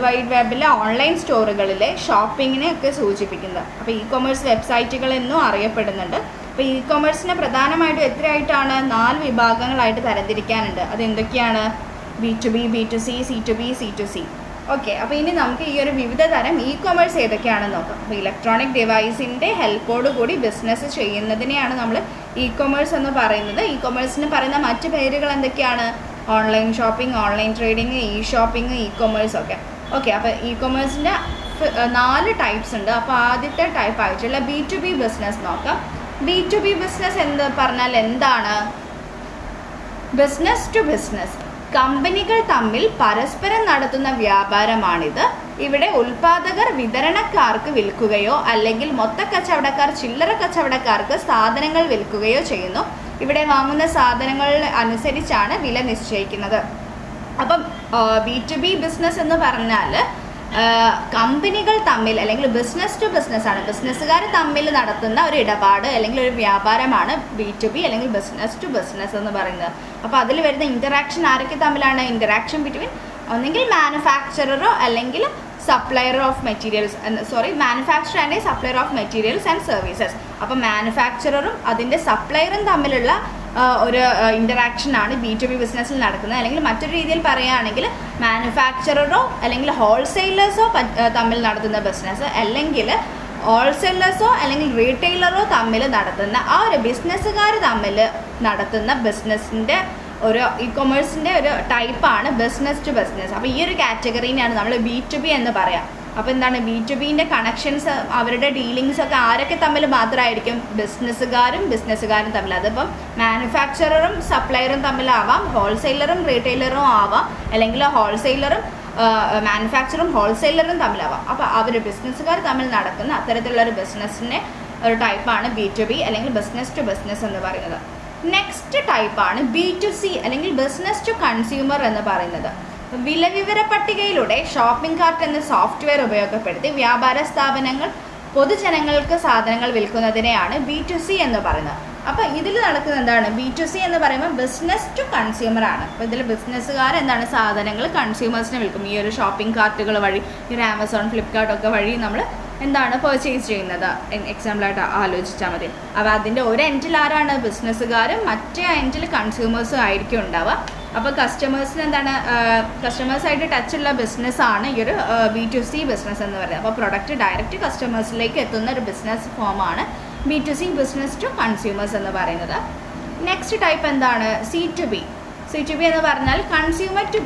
വൈഡ് വെബിലെ ഓൺലൈൻ സ്റ്റോറുകളിലെ ഷോപ്പിങ്ങിനെ ഒക്കെ സൂചിപ്പിക്കുന്നത്. അപ്പോൾ ഇ കൊമേഴ്സ് വെബ്സൈറ്റുകൾ എന്നും അറിയപ്പെടുന്നുണ്ട്. അപ്പോൾ ഇ കൊമേഴ്സിനെ പ്രധാനമായിട്ടും എത്രയായിട്ടാണ് 4 വിഭാഗങ്ങളായിട്ട് തരംതിരിക്കാനുണ്ട്. അതെന്തൊക്കെയാണ്? B2B, B2C, C2B, C2C. Okay, അപ്പോൾ ഇനി നമുക്ക് ഈ ഒരു വിവിധ തരം ഇ കൊമേഴ്സ് ഏതൊക്കെയാണെന്ന് നോക്കാം. അപ്പോൾ ഇലക്ട്രോണിക് ഡിവൈസിൻ്റെ ഹെൽപ്പോടു കൂടി ബിസിനസ് ചെയ്യുന്നതിനെയാണ് നമ്മൾ ഇ കൊമേഴ്സ് എന്ന് പറയുന്നത്. ഇ കൊമേഴ്സിന് പറയുന്ന മറ്റ് പേരുകൾ എന്തൊക്കെയാണ്? Online shopping, online trading, E shopping, E commerce ഒക്കെ. ഓക്കെ, അപ്പോൾ ഇ കൊമേഴ്സിൻ്റെ 4 ടൈപ്സ് ഉണ്ട്. അപ്പോൾ ആദ്യത്തെ ടൈപ്പ് ആയിട്ടുള്ള B2B ബിസിനസ് നോക്കാം. B2B ബിസിനസ് എന്ന് പറഞ്ഞാൽ എന്താണ്? ബിസിനസ് ടു ബിസിനസ്, കമ്പനികൾ തമ്മിൽ പരസ്പരം നടത്തുന്ന വ്യാപാരമാണിത്. ഇവിടെ ഉൽപ്പാദകർ വിതരണക്കാർക്ക് വിൽക്കുകയോ അല്ലെങ്കിൽ മൊത്തക്കച്ചവടക്കാർ ചില്ലറ കച്ചവടക്കാർക്ക് സാധനങ്ങൾ വിൽക്കുകയോ ചെയ്യുന്നു. ഇവിടെ വാങ്ങുന്ന സാധനങ്ങൾ അനുസരിച്ചാണ് വില നിശ്ചയിക്കുന്നത്. അപ്പം B2B ബിസിനസ് എന്ന് പറഞ്ഞാൽ കമ്പനികൾ തമ്മിൽ അല്ലെങ്കിൽ ബിസിനസ് ടു ബിസിനസ് ആണ്, ബിസിനസ്സുകാർ തമ്മിൽ നടത്തുന്ന ഒരു ഇടപാട് അല്ലെങ്കിൽ ഒരു വ്യാപാരമാണ് B2B അല്ലെങ്കിൽ ബിസിനസ് ടു ബിസിനസ് എന്ന് പറയുന്നത്. അപ്പോൾ അതിൽ വരുന്ന ഇൻറ്ററാക്ഷൻ ആരൊക്കെ തമ്മിലാണ്? ഇൻറ്ററാക്ഷൻ ബിറ്റ്വീൻ ഒന്നെങ്കിൽ മാനുഫാക്ചററോ അല്ലെങ്കിൽ supplier of materials, manufacture and supplier of materials and services. അപ്പോൾ മാനുഫാക്ചററും അതിൻ്റെ സപ്ലയറും തമ്മിലുള്ള ഒരു ഇൻറ്ററാക്ഷനാണ് B2B ബിസിനസ്സിൽ നടക്കുന്നത്. അല്ലെങ്കിൽ മറ്റൊരു രീതിയിൽ പറയുകയാണെങ്കിൽ മാനുഫാക്ചററോ അല്ലെങ്കിൽ ഹോൾസെയിലേഴ്സോ തമ്മിൽ നടത്തുന്ന ബിസിനസ്, അല്ലെങ്കിൽ ഹോൾസെയിലേഴ്സോ അല്ലെങ്കിൽ റീറ്റെയിലറോ തമ്മിൽ നടത്തുന്ന ആ ഒരു ബിസിനസ്സുകാർ തമ്മിൽ നടത്തുന്ന ബിസിനസ്സിൻ്റെ ഒരു ഇ കൊമേഴ്സിൻ്റെ ഒരു ടൈപ്പാണ് ബിസിനസ് ടു ബിസിനസ്. അപ്പോൾ ഈ ഒരു കാറ്റഗറീനെയാണ് നമ്മൾ B2B എന്ന് പറയാം. അപ്പോൾ എന്താണ് B2Bൻ്റെ കണക്ഷൻസ്, അവരുടെ ഡീലിങ്സ് ഒക്കെ ആരൊക്കെ തമ്മിൽ മാത്രമായിരിക്കും? ബിസിനസ്സുകാരും തമ്മിൽ. അതിപ്പം മാനുഫാക്ചററും സപ്ലയറും തമ്മിലാവാം, ഹോൾസെയിലറും റീറ്റെയിലറും ആവാം, അല്ലെങ്കിൽ ഹോൾസെയിലറും മാനുഫാക്ചറും ഹോൾസെയിലറും തമ്മിലാവാം. അപ്പോൾ അവർ ബിസിനസ്സുകാർ തമ്മിൽ നടക്കുന്ന അത്തരത്തിലുള്ളൊരു ബിസിനസ്സിൻ്റെ ഒരു ടൈപ്പാണ് B2B അല്ലെങ്കിൽ ബിസിനസ് ടു ബിസിനസ് എന്ന് പറയുന്നത്. നെക്സ്റ്റ് ടൈപ്പാണ് B2C അല്ലെങ്കിൽ ബിസിനസ് ടു കൺസ്യൂമർ എന്ന് പറയുന്നത്. വിലവിവര പട്ടികയിലൂടെ ഷോപ്പിംഗ് കാർട്ട് എന്ന സോഫ്റ്റ്വെയർ ഉപയോഗപ്പെടുത്തി വ്യാപാര സ്ഥാപനങ്ങൾ പൊതുജനങ്ങൾക്ക് സാധനങ്ങൾ വിൽക്കുന്നതിനെയാണ് B2C എന്ന് പറയുന്നത്. അപ്പോൾ ഇതിൽ നടക്കുന്നത് എന്താണ്? B2C എന്ന് പറയുമ്പോൾ ബിസിനസ് ടു കൺസ്യൂമർ ആണ്. അപ്പോൾ ഇതിൽ ബിസിനസ്സുകാർ എന്താണ് സാധനങ്ങൾ കൺസ്യൂമേഴ്സിന് വിൽക്കും. ഈ ഒരു ഷോപ്പിംഗ് കാർട്ടുകൾ വഴി, ഈ ഒരു ആമസോൺ, ഫ്ലിപ്കാർട്ടൊക്കെ വഴി നമ്മൾ എന്താണ് പർച്ചേസ് ചെയ്യുന്നത്. എക്സാമ്പിളായിട്ട് ആലോചിച്ചാൽ മതി. അപ്പോൾ അതിൻ്റെ ഒരു എൻഡിൽ ആരാണ്? ബിസിനസ്സുകാരും മറ്റേ എൻഡിൽ കൺസ്യൂമേഴ്സും ആയിരിക്കും ഉണ്ടാവുക. അപ്പോൾ കസ്റ്റമേഴ്സിന് എന്താണ്, കസ്റ്റമേഴ്സായിട്ട് ടച്ചുള്ള ബിസിനസ്സാണ് ഈ ഒരു B2C ബിസിനസ് എന്ന് പറയുന്നത്. അപ്പോൾ പ്രൊഡക്റ്റ് ഡയറക്റ്റ് കസ്റ്റമേഴ്സിലേക്ക് എത്തുന്ന ഒരു ബിസിനസ് ഫോമാണ് B2C ബിസിനസ് ടു കൺസ്യൂമേഴ്സ് എന്ന് പറയുന്നത്. നെക്സ്റ്റ് ടൈപ്പ് എന്താണ്? C2B എന്ന് പറഞ്ഞാൽ കൺസ്യൂമർ ടു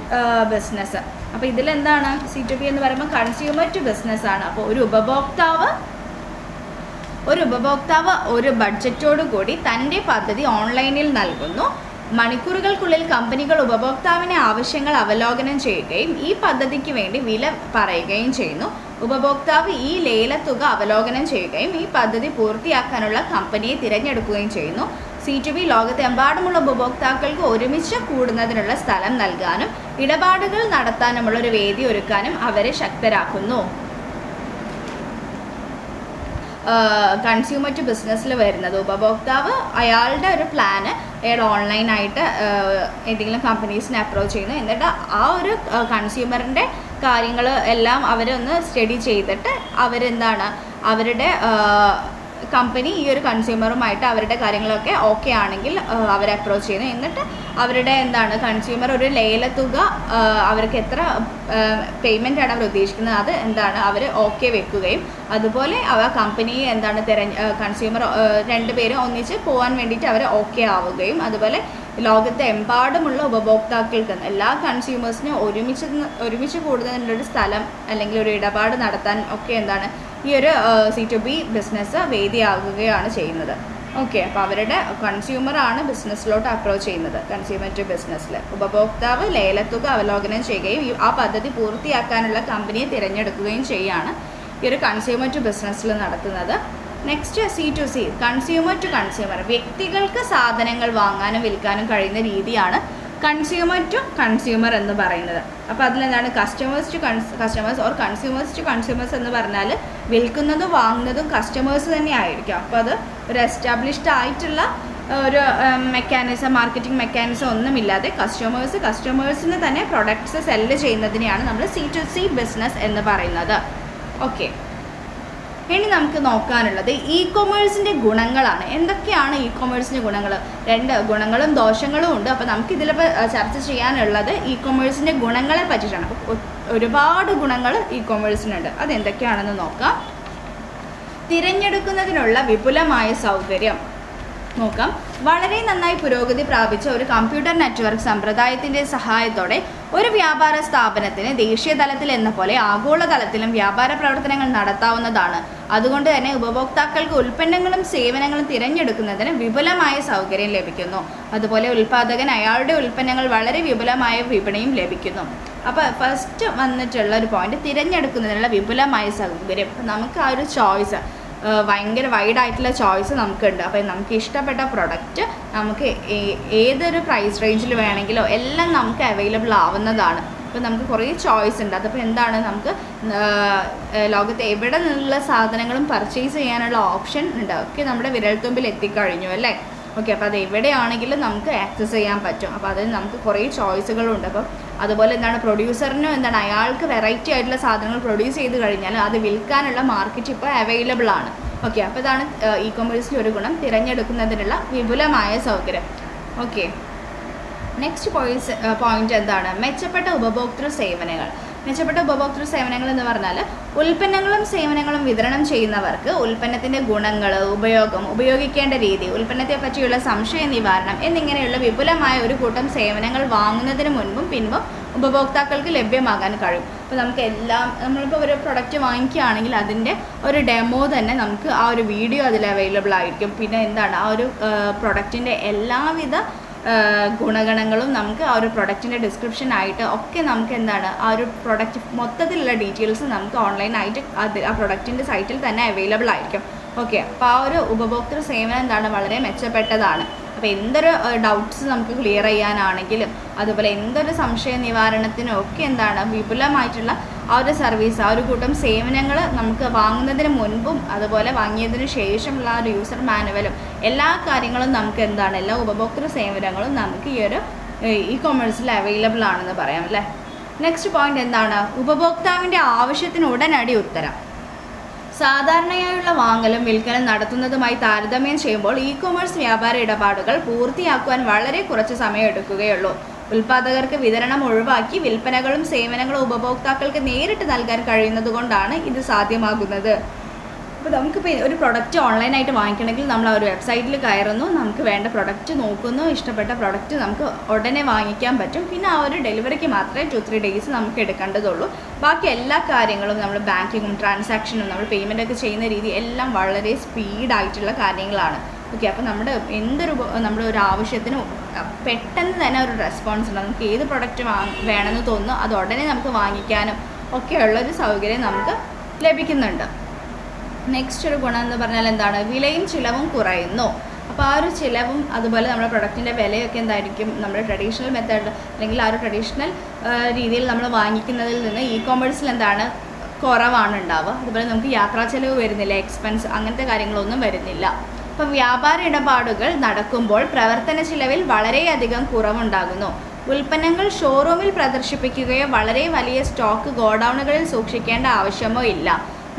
ബിസിനസ്. അപ്പോൾ ഇതിലെന്താണ്? C2B എന്ന് പറയുമ്പോൾ കൺസ്യൂമർ ടു ബിസിനസ് ആണ്. അപ്പോൾ ഒരു ഉപഭോക്താവ് ഒരു ബഡ്ജറ്റോടു കൂടി തൻ്റെ പദ്ധതി ഓൺലൈനിൽ നൽകുന്നു. മണിക്കൂറുകൾക്കുള്ളിൽ കമ്പനികൾ ഉപഭോക്താവിൻ്റെ ആവശ്യങ്ങൾ അവലോകനം ചെയ്യുകയും ഈ പദ്ധതിക്ക് വേണ്ടി വില പറയുകയും ചെയ്യുന്നു. ഉപഭോക്താവ് ഈ ലേലത്തുക അവലോകനം ചെയ്യുകയും ഈ പദ്ധതി പൂർത്തിയാക്കാനുള്ള കമ്പനിയെ തിരഞ്ഞെടുക്കുകയും ചെയ്യുന്നു. C2B ലോകത്തെമ്പാടുമുള്ള ഉപഭോക്താക്കൾക്ക് ഒരുമിച്ച് കൂടുന്നതിനുള്ള സ്ഥലം നൽകാനും ഇടപാടുകൾ നടത്താനുമുള്ള ഒരു വേദി ഒരുക്കാനും അവരെ ശക്തരാക്കുന്നു. കൺസ്യൂമർ ടു ബിസിനസ്സിൽ വരുന്നത് ഉപഭോക്താവ് അയാളുടെ ഒരു പ്ലാന് അയാൾ ഓൺലൈനായിട്ട് ഏതെങ്കിലും കമ്പനീസിനെ അപ്രോച്ച് ചെയ്യുന്നു. എന്നിട്ട് ആ ഒരു കൺസ്യൂമറിൻ്റെ കാര്യങ്ങൾ എല്ലാം അവരൊന്ന് സ്റ്റഡി ചെയ്തിട്ട് അവരെന്താണ് അവരുടെ കമ്പനി ഈ ഒരു കൺസ്യൂമറുമായിട്ട് അവരുടെ കാര്യങ്ങളൊക്കെ ഓക്കെ ആണെങ്കിൽ അവരെ അപ്രോച്ച് ചെയ്യുന്നു. എന്നിട്ട് അവരുടെ എന്താണ് കൺസ്യൂമർ ഒരു ലേലത്തുക അവർക്ക് എത്ര പേയ്മെൻ്റാണ് അവർ ഉദ്ദേശിക്കുന്നത് അത് എന്താണ് അവർ ഓക്കെ വെക്കുകയും അതുപോലെ അവ കമ്പനിയെ എന്താണ് കൺസ്യൂമർ രണ്ടുപേരും ഒന്നിച്ച് പോകാൻ വേണ്ടിയിട്ട് അവർ ഓക്കെ ആവുകയും അതുപോലെ ലോകത്തെ എമ്പാടുമുള്ള ഉപഭോക്താക്കൾക്ക് എല്ലാ കൺസ്യൂമേഴ്സിനും ഒരുമിച്ച് കൂടുന്നതിനുള്ളൊരു സ്ഥലം അല്ലെങ്കിൽ ഒരു ഇടപാട് നടത്താൻ ഒക്കെ എന്താണ് ഈ ഒരു C2B ബിസിനസ് വേദിയാകുകയാണ് ചെയ്യുന്നത്. ഓക്കെ, അപ്പോൾ അവരുടെ കൺസ്യൂമറാണ് ബിസിനസ്സിലോട്ട് അപ്രോച്ച് ചെയ്യുന്നത്. കൺസ്യൂമർ ടു ബിസിനസ്സിൽ ഉപഭോക്താവ് ലേലത്തുക അവലോകനം ചെയ്യുകയും ആ പദ്ധതി പൂർത്തിയാക്കാനുള്ള കമ്പനിയെ തിരഞ്ഞെടുക്കുകയും ചെയ്യുകയാണ് ഈ ഒരു കൺസ്യൂമർ ടു ബിസിനസ്സിൽ നടത്തുന്നത്. Next C2C, consumer to consumer. വ്യക്തികൾക്ക് സാധനങ്ങൾ വാങ്ങാനും വിൽക്കാനും കഴിയുന്ന രീതിയാണ് കൺസ്യൂമർ ടു കൺസ്യൂമർ എന്ന് പറയുന്നത്. അപ്പോൾ അതിലെന്താണ് customers to customers or consumers to consumers എന്ന് പറഞ്ഞാൽ വിൽക്കുന്നതും വാങ്ങുന്നതും കസ്റ്റമേഴ്സ് തന്നെ ആയിരിക്കും. അപ്പോൾ അത് ഒരു എസ്റ്റാബ്ലിഷ്ഡ് ആയിട്ടുള്ള ഒരു മാർക്കറ്റിംഗ് മെക്കാനിസം ഒന്നുമില്ലാതെ കസ്റ്റമേഴ്സിന് തന്നെ പ്രൊഡക്ട്സ് സെല്ല് ചെയ്യുന്നതിനെയാണ് നമ്മൾ C2C ബിസിനസ് എന്ന് പറയുന്നത്. ഓക്കെ, ഇനി നമുക്ക് നോക്കാനുള്ളത് ഇ-കൊമേഴ്സിൻ്റെ ഗുണങ്ങളാണ്. എന്തൊക്കെയാണ് ഇ-കൊമേഴ്സിൻ്റെ ഗുണങ്ങൾ? 2 ഗുണങ്ങളും ദോഷങ്ങളും ഉണ്ട്. അപ്പോൾ നമുക്കിതിലിപ്പോൾ ചർച്ച ചെയ്യാനുള്ളത് ഇ-കൊമേഴ്സിൻ്റെ ഗുണങ്ങളെ പറ്റിയിട്ടാണ്. അപ്പോൾ ഒരുപാട് ഗുണങ്ങൾ ഇ-കൊമേഴ്സിനുണ്ട്. അതെന്തൊക്കെയാണെന്ന് നോക്കാം. തിരഞ്ഞെടുക്കുന്നതിനുള്ള വിപുലമായ സൗകര്യം നോക്കാം. വളരെ നന്നായി പുരോഗതി പ്രാപിച്ച ഒരു കമ്പ്യൂട്ടർ നെറ്റ്വർക്ക് സമ്പ്രദായത്തിൻ്റെ സഹായത്തോടെ ഒരു വ്യാപാര സ്ഥാപനത്തിന് ദേശീയ തലത്തിൽ എന്ന പോലെ ആഗോളതലത്തിലും വ്യാപാര പ്രവർത്തനങ്ങൾ നടത്താവുന്നതാണ്. അതുകൊണ്ട് തന്നെ ഉപഭോക്താക്കൾക്ക് ഉൽപ്പന്നങ്ങളും സേവനങ്ങളും തിരഞ്ഞെടുക്കുന്നതിന് വിപുലമായ സൗകര്യം ലഭിക്കുന്നു. അതുപോലെ ഉൽപ്പാദകൻ അയാളുടെ ഉൽപ്പന്നങ്ങൾ വളരെ വിപുലമായ വിപണിയും ലഭിക്കുന്നു. അപ്പോൾ ഫസ്റ്റ് വന്നിട്ടുള്ള ഒരു പോയിന്റ് തിരഞ്ഞെടുക്കുന്നതിനുള്ള വിപുലമായ സൗകര്യം. നമുക്ക് ആ ഒരു ചോയ്സ് ഭയങ്കര വൈഡായിട്ടുള്ള ചോയ്സ് നമുക്കുണ്ട്. അപ്പോൾ നമുക്ക് ഇഷ്ടപ്പെട്ട പ്രൊഡക്റ്റ് നമുക്ക് ഏതൊരു പ്രൈസ് റേഞ്ചിൽ വേണമെങ്കിലോ എല്ലാം നമുക്ക് അവൈലബിൾ ആവുന്നതാണ്. അപ്പോൾ നമുക്ക് കുറേ ചോയ്സ് ഉണ്ട്. അതപ്പോൾ എന്താണ് നമുക്ക് ലോകത്ത് എവിടെ നിന്നുള്ള സാധനങ്ങളും പർച്ചേസ് ചെയ്യാനുള്ള ഓപ്ഷൻ ഉണ്ട്. ഒക്കെ നമ്മുടെ വിരൽത്തുമ്പിൽ എത്തിക്കഴിഞ്ഞു അല്ലേ. ഓക്കെ, അപ്പോൾ അത് എവിടെയാണെങ്കിലും നമുക്ക് ആക്സസ് ചെയ്യാൻ പറ്റും. അപ്പോൾ അതിന് നമുക്ക് കുറേ ചോയ്സുകളുണ്ട്. അപ്പം അതുപോലെ എന്താണ് പ്രൊഡ്യൂസറിനും എന്താണ് അയാൾക്ക് വെറൈറ്റി ആയിട്ടുള്ള സാധനങ്ങൾ പ്രൊഡ്യൂസ് ചെയ്ത് കഴിഞ്ഞാൽ അത് വിൽക്കാനുള്ള മാർക്കറ്റ് ഇപ്പോൾ അവൈലബിൾ ആണ്. ഓക്കെ, അപ്പോൾ ഇതാണ് ഇ-കൊമേഴ്സിൻ്റെ ഒരു ഗുണം, തിരഞ്ഞെടുക്കുന്നതിനുള്ള വിപുലമായ സൗകര്യം. ഓക്കെ, നെക്സ്റ്റ് പോയിന്റ് എന്താണ്? മെച്ചപ്പെട്ട ഉപഭോക്തൃ സേവനങ്ങൾ. മെച്ചപ്പെട്ട ഉപഭോക്തൃ സേവനങ്ങൾ എന്ന് പറഞ്ഞാൽ ഉൽപ്പന്നങ്ങളും സേവനങ്ങളും വിതരണം ചെയ്യുന്നവർക്ക് ഉൽപ്പന്നത്തിൻ്റെ ഗുണങ്ങൾ, ഉപയോഗിക്കേണ്ട രീതി, ഉൽപ്പന്നത്തെ പറ്റിയുള്ള സംശയ നിവാരണം എന്നിങ്ങനെയുള്ള വിപുലമായ ഒരു കൂട്ടം സേവനങ്ങൾ വാങ്ങുന്നതിന് മുൻപും പിൻപും ഉപഭോക്താക്കൾക്ക് ലഭ്യമാകാൻ കഴിയും. അപ്പോൾ നമുക്ക് നമ്മളിപ്പോൾ ഒരു പ്രൊഡക്റ്റ് വാങ്ങിക്കുകയാണെങ്കിൽ അതിൻ്റെ ഒരു ഡെമോ തന്നെ നമുക്ക് ആ ഒരു വീഡിയോ അതിൽ അവൈലബിൾ ആയിരിക്കും. പിന്നെ എന്താണ് ആ ഒരു പ്രൊഡക്റ്റിൻ്റെ എല്ലാവിധ ഗുണഗണങ്ങളും നമുക്ക് ആ ഒരു പ്രൊഡക്റ്റിൻ്റെ ഡിസ്ക്രിപ്ഷനായിട്ട് ഒക്കെ നമുക്ക് എന്താണ് ആ ഒരു പ്രൊഡക്റ്റ് മൊത്തത്തിലുള്ള ഡീറ്റെയിൽസ് നമുക്ക് ഓൺലൈനായിട്ട് ആ പ്രൊഡക്റ്റിൻ്റെ സൈറ്റിൽ തന്നെ അവൈലബിൾ ആയിരിക്കും. ഓക്കെ, അപ്പോൾ ആ ഒരു ഉപഭോക്തൃ സേവനം എന്താണ് വളരെ മെച്ചപ്പെട്ടതാണ്. അപ്പോൾ എന്തൊരു ഡൗട്ട്സ് നമുക്ക് ക്ലിയർ ചെയ്യാനാണെങ്കിലും അതുപോലെ എന്തൊരു സംശയ നിവാരണത്തിനും ഒക്കെ എന്താണ് വിപുലമായിട്ടുള്ള ആ ഒരു സർവീസ്, ആ ഒരു കൂട്ടം സേവനങ്ങൾ നമുക്ക് വാങ്ങുന്നതിന് മുൻപും അതുപോലെ വാങ്ങിയതിന് ശേഷമുള്ള ആ ഒരു യൂസർ മാനുവലും എല്ലാ കാര്യങ്ങളും നമുക്ക് എന്താണ് എല്ലാ ഉപഭോക്തൃ സേവനങ്ങളും നമുക്ക് ഈ ഒരു ഇ-കൊമേഴ്സിൽ അവൈലബിൾ ആണെന്ന് പറയാം അല്ലേ. നെക്സ്റ്റ് പോയിന്റ് എന്താണ്? ഉപഭോക്താവിൻ്റെ ആവശ്യത്തിന് ഉടനടി ഉത്തരം. സാധാരണയായുള്ള വാങ്ങലും വിൽക്കലും നടത്തുന്നതുമായി താരതമ്യം ചെയ്യുമ്പോൾ ഇ-കൊമേഴ്സ് വ്യാപാര ഇടപാടുകൾ പൂർത്തിയാക്കുവാൻ വളരെ കുറച്ച് സമയം എടുക്കുകയുള്ളൂ. ഉൽപ്പാദകർക്ക് വിതരണം ഒഴിവാക്കി വിൽപ്പനകളും സേവനങ്ങളും ഉപഭോക്താക്കൾക്ക് നേരിട്ട് നൽകാൻ കഴിയുന്നതുകൊണ്ടാണ് ഇത് സാധ്യമാകുന്നത്. അപ്പോൾ നമുക്കിപ്പോൾ ഒരു പ്രൊഡക്റ്റ് ഓൺലൈനായിട്ട് വാങ്ങിക്കണമെങ്കിൽ നമ്മൾ ആ ഒരു വെബ്സൈറ്റിൽ കയറുന്നു, നമുക്ക് വേണ്ട പ്രൊഡക്റ്റ് നോക്കുന്നു, ഇഷ്ടപ്പെട്ട പ്രൊഡക്റ്റ് നമുക്ക് ഉടനെ വാങ്ങിക്കാൻ പറ്റും. പിന്നെ ആ ഒരു ഡെലിവറിക്ക് മാത്രമേ 2-3 ഡേയ്സ് നമുക്ക് എടുക്കേണ്ടതുള്ളൂ. ബാക്കി എല്ലാ കാര്യങ്ങളും നമ്മൾ ബാങ്കിങ്ങും ട്രാൻസാക്ഷനും നമ്മൾ പേയ്മെൻ്റൊക്കെ ചെയ്യുന്ന രീതി എല്ലാം വളരെ സ്പീഡായിട്ടുള്ള കാര്യങ്ങളാണ്. ഓക്കെ, അപ്പോൾ നമ്മുടെ ഒരു ആവശ്യത്തിന് പെട്ടെന്ന് തന്നെ ഒരു റെസ്പോൺസ് ഉണ്ട്. നമുക്ക് ഏത് പ്രൊഡക്റ്റ് വേണമെന്ന് തോന്നുന്നു അത് ഉടനെ നമുക്ക് വാങ്ങിക്കാനും ഒക്കെയുള്ളൊരു സൗകര്യം നമുക്ക് ലഭിക്കുന്നുണ്ട്. നെക്സ്റ്റ് ഒരു ഗുണം എന്ന് പറഞ്ഞാൽ എന്താണ്? വിലയും ചിലവും കുറയുന്നു. അപ്പോൾ ആ ഒരു ചിലവും അതുപോലെ നമ്മുടെ പ്രൊഡക്റ്റിൻ്റെ വിലയൊക്കെ എന്തായിരിക്കും നമ്മുടെ ട്രഡീഷണൽ മെത്തേഡ് അല്ലെങ്കിൽ ആ ഒരു ട്രഡീഷണൽ രീതിയിൽ നമ്മൾ വാങ്ങിക്കുന്നതിൽ നിന്ന് ഇ-കൊമേഴ്സിൽ എന്താണ് കുറവാണ് ഉണ്ടാവുക. അതുപോലെ നമുക്ക് യാത്രാ ചിലവ് വരുന്നില്ല, എക്സ്പെൻസ് അങ്ങനത്തെ കാര്യങ്ങളൊന്നും വരുന്നില്ല. അപ്പം വ്യാപാര ഇടപാടുകൾ നടക്കുമ്പോൾ പ്രവർത്തന ചിലവിൽ വളരെയധികം കുറവുണ്ടാകുന്നു. ഉൽപ്പന്നങ്ങൾ ഷോറൂമിൽ പ്രദർശിപ്പിക്കുകയോ വളരെ വലിയ സ്റ്റോക്ക് ഗോഡൗണുകളിൽ സൂക്ഷിക്കേണ്ട ആവശ്യമോ ഇല്ല.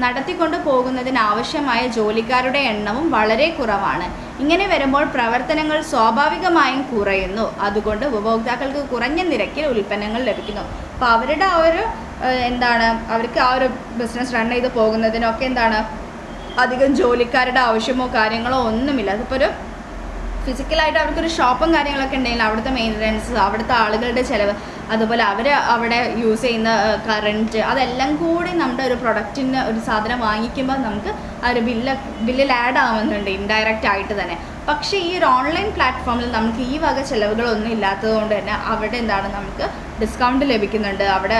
നടത്തിക്കൊണ്ടു പോകുന്നതിന് ആവശ്യമായ ജോലിക്കാരുടെ എണ്ണവും വളരെ കുറവാണ്. ഇങ്ങനെ വരുമ്പോൾ പ്രവർത്തനങ്ങൾ സ്വാഭാവികമായും കുറയുന്നു. അതുകൊണ്ട് ഉപഭോക്താക്കൾക്ക് കുറഞ്ഞ നിരക്കിൽ ഉൽപ്പന്നങ്ങൾ ലഭിക്കുന്നു. അപ്പോൾ അവരുടെ ആ ഒരു അവർക്ക് ആ ഒരു ബിസിനസ് റൺ ചെയ്ത് പോകുന്നതിനൊക്കെ അധികം ജോലിക്കാരുടെ ആവശ്യമോ കാര്യങ്ങളോ ഒന്നുമില്ല. അതിപ്പോൾ ഒരു ഫിസിക്കലായിട്ട് അവർക്കൊരു ഷോപ്പും കാര്യങ്ങളൊക്കെ ഉണ്ടെങ്കിൽ അവിടുത്തെ മെയിൻ്റനൻസ്, അവിടുത്തെ ആളുകളുടെ ചിലവ്, അതുപോലെ അവർ അവിടെ യൂസ് ചെയ്യുന്ന കറൻറ്റ്, അതെല്ലാം കൂടി നമ്മുടെ ഒരു പ്രൊഡക്റ്റിന് ഒരു സാധനം വാങ്ങിക്കുമ്പോൾ നമുക്ക് ആ ഒരു ബില്ലിൽ ആഡ് ആവുന്നുണ്ട് ഇൻഡയറക്റ്റ് ആയിട്ട് തന്നെ. പക്ഷേ ഈ ഒരു ഓൺലൈൻ പ്ലാറ്റ്ഫോമിൽ നമുക്ക് ഈ വക ചിലവുകളൊന്നും ഇല്ലാത്തത് കൊണ്ട് തന്നെ അവിടെ നമുക്ക് ഡിസ്കൗണ്ട് ലഭിക്കുന്നുണ്ട്. അവിടെ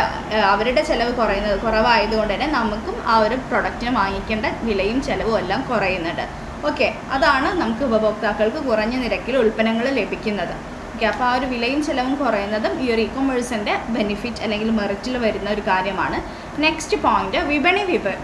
അവരുടെ ചിലവ് കുറവായതുകൊണ്ട് തന്നെ നമുക്കും ആ ഒരു പ്രൊഡക്റ്റിന് വാങ്ങിക്കേണ്ട വിലയും ചിലവും എല്ലാം കുറയുന്നുണ്ട്. ഓക്കെ, അതാണ് നമുക്ക് ഉപഭോക്താക്കൾക്ക് കുറഞ്ഞ നിരക്കിൽ ഉൽപ്പന്നങ്ങൾ ലഭിക്കുന്നത്. ഓക്കെ, അപ്പോൾ ആ ഒരു വിലയും ചിലവും കുറയുന്നതും ഈ ഒരു ഇ-കൊമേഴ്സിൻ്റെ ബെനിഫിറ്റ് അല്ലെങ്കിൽ മെറിറ്റിൽ വരുന്ന ഒരു കാര്യമാണ്. നെക്സ്റ്റ് പോയിന്റ്, വിപണി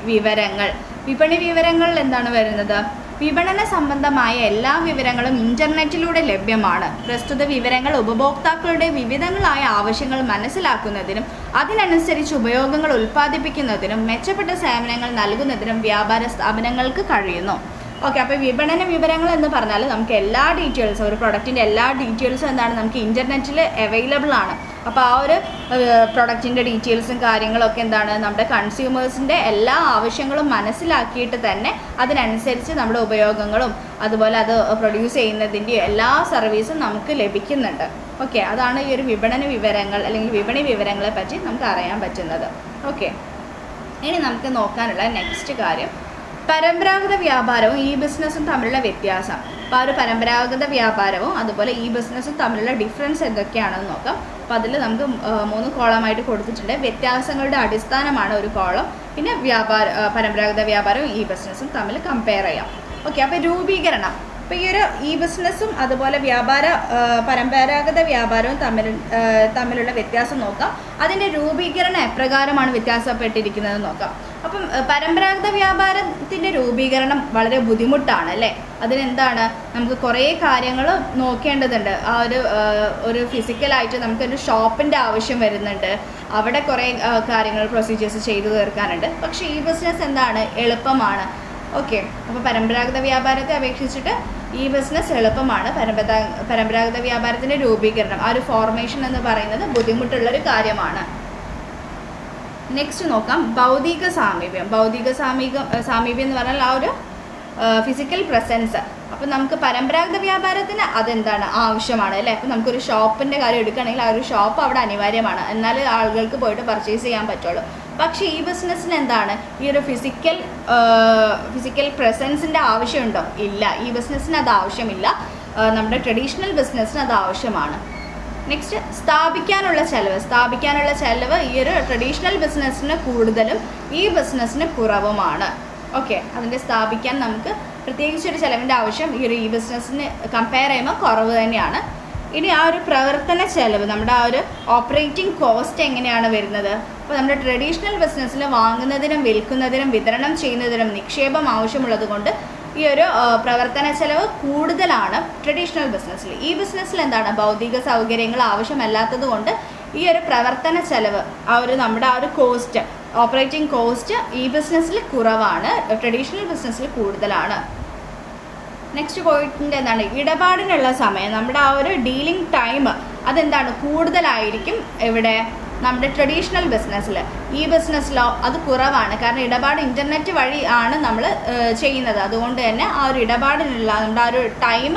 വിവരങ്ങൾ. വിപണി വിവരങ്ങളിൽ എന്താണ് വരുന്നത്? വിപണന സംബന്ധമായ എല്ലാ വിവരങ്ങളും ഇൻ്റർനെറ്റിലൂടെ ലഭ്യമാണ്. പ്രസ്തുത വിവരങ്ങൾ ഉപഭോക്താക്കളുടെ വിവിധങ്ങളായ ആവശ്യങ്ങൾ മനസ്സിലാക്കുന്നതിനും അതിനനുസരിച്ച് ഉപയോഗങ്ങൾ ഉൽപ്പാദിപ്പിക്കുന്നതിനും മെച്ചപ്പെട്ട സേവനങ്ങൾ നൽകുന്നതിനും വ്യാപാര സ്ഥാപനങ്ങൾക്ക് കഴിയുന്നു. ഓക്കെ, അപ്പോൾ വിപണന വിവരങ്ങൾ എന്ന് പറഞ്ഞാൽ നമുക്ക് എല്ലാ ഡീറ്റെയിൽസും, ഒരു പ്രൊഡക്റ്റിൻ്റെ എല്ലാ ഡീറ്റെയിൽസും നമുക്ക് ഇൻ്റർനെറ്റിൽ അവൈലബിൾ ആണ്. അപ്പോൾ ആ ഒരു പ്രൊഡക്റ്റിൻ്റെ ഡീറ്റെയിൽസും കാര്യങ്ങളൊക്കെ നമ്മുടെ കൺസ്യൂമേഴ്സിൻ്റെ എല്ലാ ആവശ്യങ്ങളും മനസ്സിലാക്കിയിട്ട് തന്നെ അതിനനുസരിച്ച് നമ്മുടെ ഉപയോഗങ്ങളും അതുപോലെ അത് പ്രൊഡ്യൂസ് ചെയ്യുന്നതിൻ്റെയും എല്ലാ സർവീസും നമുക്ക് ലഭിക്കുന്നുണ്ട്. ഓക്കെ, അതാണ് ഈ ഒരു വിപണന വിവരങ്ങൾ അല്ലെങ്കിൽ വിപണി വിവരങ്ങളെ പറ്റി നമുക്ക് അറിയാൻ പറ്റുന്നത്. ഓക്കെ, ഇനി നമുക്ക് നോക്കാനുള്ള നെക്സ്റ്റ് കാര്യം പരമ്പരാഗത വ്യാപാരവും ഈ ബിസിനസ്സും തമ്മിലുള്ള വ്യത്യാസം. അപ്പോൾ ആ ഒരു പരമ്പരാഗത വ്യാപാരവും അതുപോലെ ഈ ബിസിനസ്സും തമ്മിലുള്ള ഡിഫറൻസ് എന്തൊക്കെയാണെന്ന് നോക്കാം. അപ്പോൾ അതിൽ നമുക്ക് 3 കോളമായിട്ട് കൊടുത്തിട്ടുണ്ട്. വ്യത്യാസങ്ങളുടെ അടിസ്ഥാനമാണ് ഒരു കോളം. പിന്നെ പരമ്പരാഗത വ്യാപാരവും ഈ ബിസിനസ്സും തമ്മിൽ കമ്പയർ ചെയ്യാം. ഓക്കെ, അപ്പോൾ രൂപീകരണം. അപ്പോൾ ഈ ഒരു ഈ ബിസിനസ്സും അതുപോലെ പരമ്പരാഗത വ്യാപാരവും തമ്മിലുള്ള വ്യത്യാസം നോക്കാം. അതിൻ്റെ രൂപീകരണം എപ്രകാരമാണ് വ്യത്യാസപ്പെട്ടിരിക്കുന്നത് നോക്കാം. അപ്പം പരമ്പരാഗത വ്യാപാരത്തിൻ്റെ രൂപീകരണം വളരെ ബുദ്ധിമുട്ടാണ് അല്ലേ. നമുക്ക് കുറേ കാര്യങ്ങൾ നോക്കേണ്ടതുണ്ട്. ആ ഒരു ഫിസിക്കലായിട്ട് നമുക്കൊരു ഷോപ്പിൻ്റെ ആവശ്യം വരുന്നുണ്ട്. അവിടെ കുറേ കാര്യങ്ങൾ പ്രൊസീജിയേഴ്സ് ചെയ്തു തീർക്കാനുണ്ട്. പക്ഷേ ഈ ബിസിനസ് എളുപ്പമാണ്. ഓക്കെ, അപ്പോൾ പരമ്പരാഗത വ്യാപാരത്തെ അപേക്ഷിച്ചിട്ട് ഈ ബിസിനസ് എളുപ്പമാണ്. പരമ്പരാഗത വ്യാപാരത്തിൻ്റെ രൂപീകരണം, ആ ഒരു ഫോർമേഷൻ എന്ന് പറയുന്നത് ബുദ്ധിമുട്ടുള്ളൊരു കാര്യമാണ്. നെക്സ്റ്റ് നോക്കാം, ഭൗതിക സാമീപ്യം. സാമീപ്യം എന്ന് പറഞ്ഞാൽ ആ ഒരു ഫിസിക്കൽ പ്രസൻസ്. അപ്പോൾ നമുക്ക് പരമ്പരാഗത വ്യാപാരത്തിന് ആവശ്യമാണ് അല്ലേ. അപ്പോൾ നമുക്കൊരു ഷോപ്പിൻ്റെ കാര്യം എടുക്കുകയാണെങ്കിൽ ആ ഒരു ഷോപ്പ് അവിടെ അനിവാര്യമാണ്, എന്നാലേ ആളുകൾക്ക് പോയിട്ട് പർച്ചേസ് ചെയ്യാൻ പറ്റുള്ളൂ. പക്ഷേ ഈ ബിസിനസ്സിന് ഈ ഒരു ഫിസിക്കൽ പ്രസൻസിൻ്റെ ആവശ്യമുണ്ടോ? ഇല്ല, ഈ ബിസിനസ്സിന് അത് ആവശ്യമില്ല. നമ്മുടെ ട്രഡീഷണൽ ബിസിനസ്സിന് അത് ആവശ്യമാണ്. നെക്സ്റ്റ്, സ്ഥാപിക്കാനുള്ള ചെലവ് ഈ ഒരു ട്രഡീഷണൽ ബിസിനസ്സിന് കൂടുതലും ഈ ബിസിനസ്സിന് കുറവുമാണ്. ഓക്കെ, അതിൻ്റെ സ്ഥാപിക്കാൻ നമുക്ക് പ്രത്യേകിച്ചൊരു ചിലവിൻ്റെ ആവശ്യം ഈ ബിസിനസ്സിന് കമ്പയർ ചെയ്യുമ്പോൾ കുറവ് തന്നെയാണ്. ഇനി ആ ഒരു പ്രവർത്തന ചെലവ്, നമ്മുടെ ആ ഒരു ഓപ്പറേറ്റിംഗ് കോസ്റ്റ് എങ്ങനെയാണ് വരുന്നത്? അപ്പോൾ നമ്മുടെ ട്രഡീഷണൽ ബിസിനസ്സിൽ വാങ്ങുന്നതിനും വിൽക്കുന്നതിനും വിതരണം ചെയ്യുന്നതിനും നിക്ഷേപം ആവശ്യമുള്ളത് കൊണ്ട് ഈ ഒരു പ്രവർത്തന ചെലവ് കൂടുതലാണ് ട്രഡീഷണൽ ബിസിനസ്സിൽ. ഈ ബിസിനസ്സിൽ ഭൗതിക സൗകര്യങ്ങൾ ആവശ്യമല്ലാത്തത് കൊണ്ട് ഈ ഒരു പ്രവർത്തന ചെലവ്, നമ്മുടെ ആ ഒരു കോസ്റ്റ്, ഓപ്പറേറ്റിംഗ് കോസ്റ്റ് ഈ ബിസിനസ്സിൽ കുറവാണ്, ട്രഡീഷണൽ ബിസിനസ്സിൽ കൂടുതലാണ്. നെക്സ്റ്റ് പോയിന്റ് ഇടപാടിനുള്ള സമയം, നമ്മുടെ ആ ഒരു ഡീലിംഗ് ടൈം കൂടുതലായിരിക്കും ഇവിടെ നമ്മുടെ ട്രഡീഷണൽ ബിസിനസ്സിൽ. ഈ ബിസിനസ്സിലോ അത് കുറവാണ്. കാരണം ഇടപാട് ഇൻ്റർനെറ്റ് വഴി ആണ് നമ്മൾ ചെയ്യുന്നത്. അതുകൊണ്ട് തന്നെ ആ ഒരു ഇടപാടിനുള്ള നമ്മുടെ ആ ഒരു ടൈം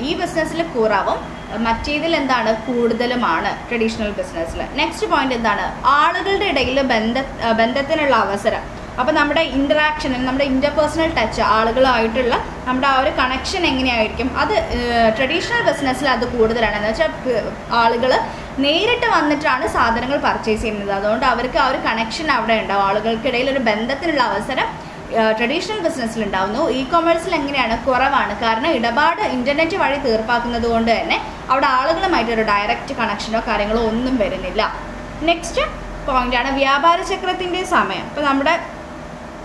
ഈ ബിസിനസ്സിൽ കുറവും മറ്റേതിൽ കൂടുതലുമാണ് ട്രഡീഷണൽ ബിസിനസ്സിൽ. നെക്സ്റ്റ് പോയിന്റ് ആളുകളുടെ ഇടയിൽ ബന്ധത്തിനുള്ള അവസരം. അപ്പോൾ നമ്മുടെ ഇൻറ്ററാക്ഷൻ, നമ്മുടെ ഇൻ്റർപേഴ്സണൽ ടച്ച്, ആളുകളായിട്ടുള്ള നമ്മുടെ ആ ഒരു കണക്ഷൻ എങ്ങനെയായിരിക്കും, അത് ട്രഡീഷണൽ ബിസിനസ്സിൽ അത് കൂടുതലാണ്. എന്ന് വെച്ചാൽ ആളുകൾ നേരിട്ട് വന്നിട്ടാണ് സാധനങ്ങൾ പർച്ചേസ് ചെയ്യുന്നത്. അതുകൊണ്ട് അവർക്ക് ആ ഒരു കണക്ഷൻ അവിടെ ഉണ്ടാവും. ആളുകൾക്കിടയിൽ ഒരു ബന്ധത്തിനുള്ള അവസരം ട്രഡീഷണൽ ബിസിനസ്സിൽ ഉണ്ടാവുന്നു. ഇ-കൊമേഴ്സിൽ എങ്ങനെയാണ്? കുറവാണ്. കാരണം ഇടപാട് ഇൻ്റർനെറ്റ് വഴി തീർപ്പാക്കുന്നത് കൊണ്ട് തന്നെ അവിടെ ആളുകളുമായിട്ടൊരു ഡയറക്റ്റ് കണക്ഷനോ കാര്യങ്ങളോ ഒന്നും വരുന്നില്ല. നെക്സ്റ്റ് പോയിൻ്റാണ് വ്യാപാര ചക്രത്തിൻ്റെ സമയം. ഇപ്പോൾ നമ്മുടെ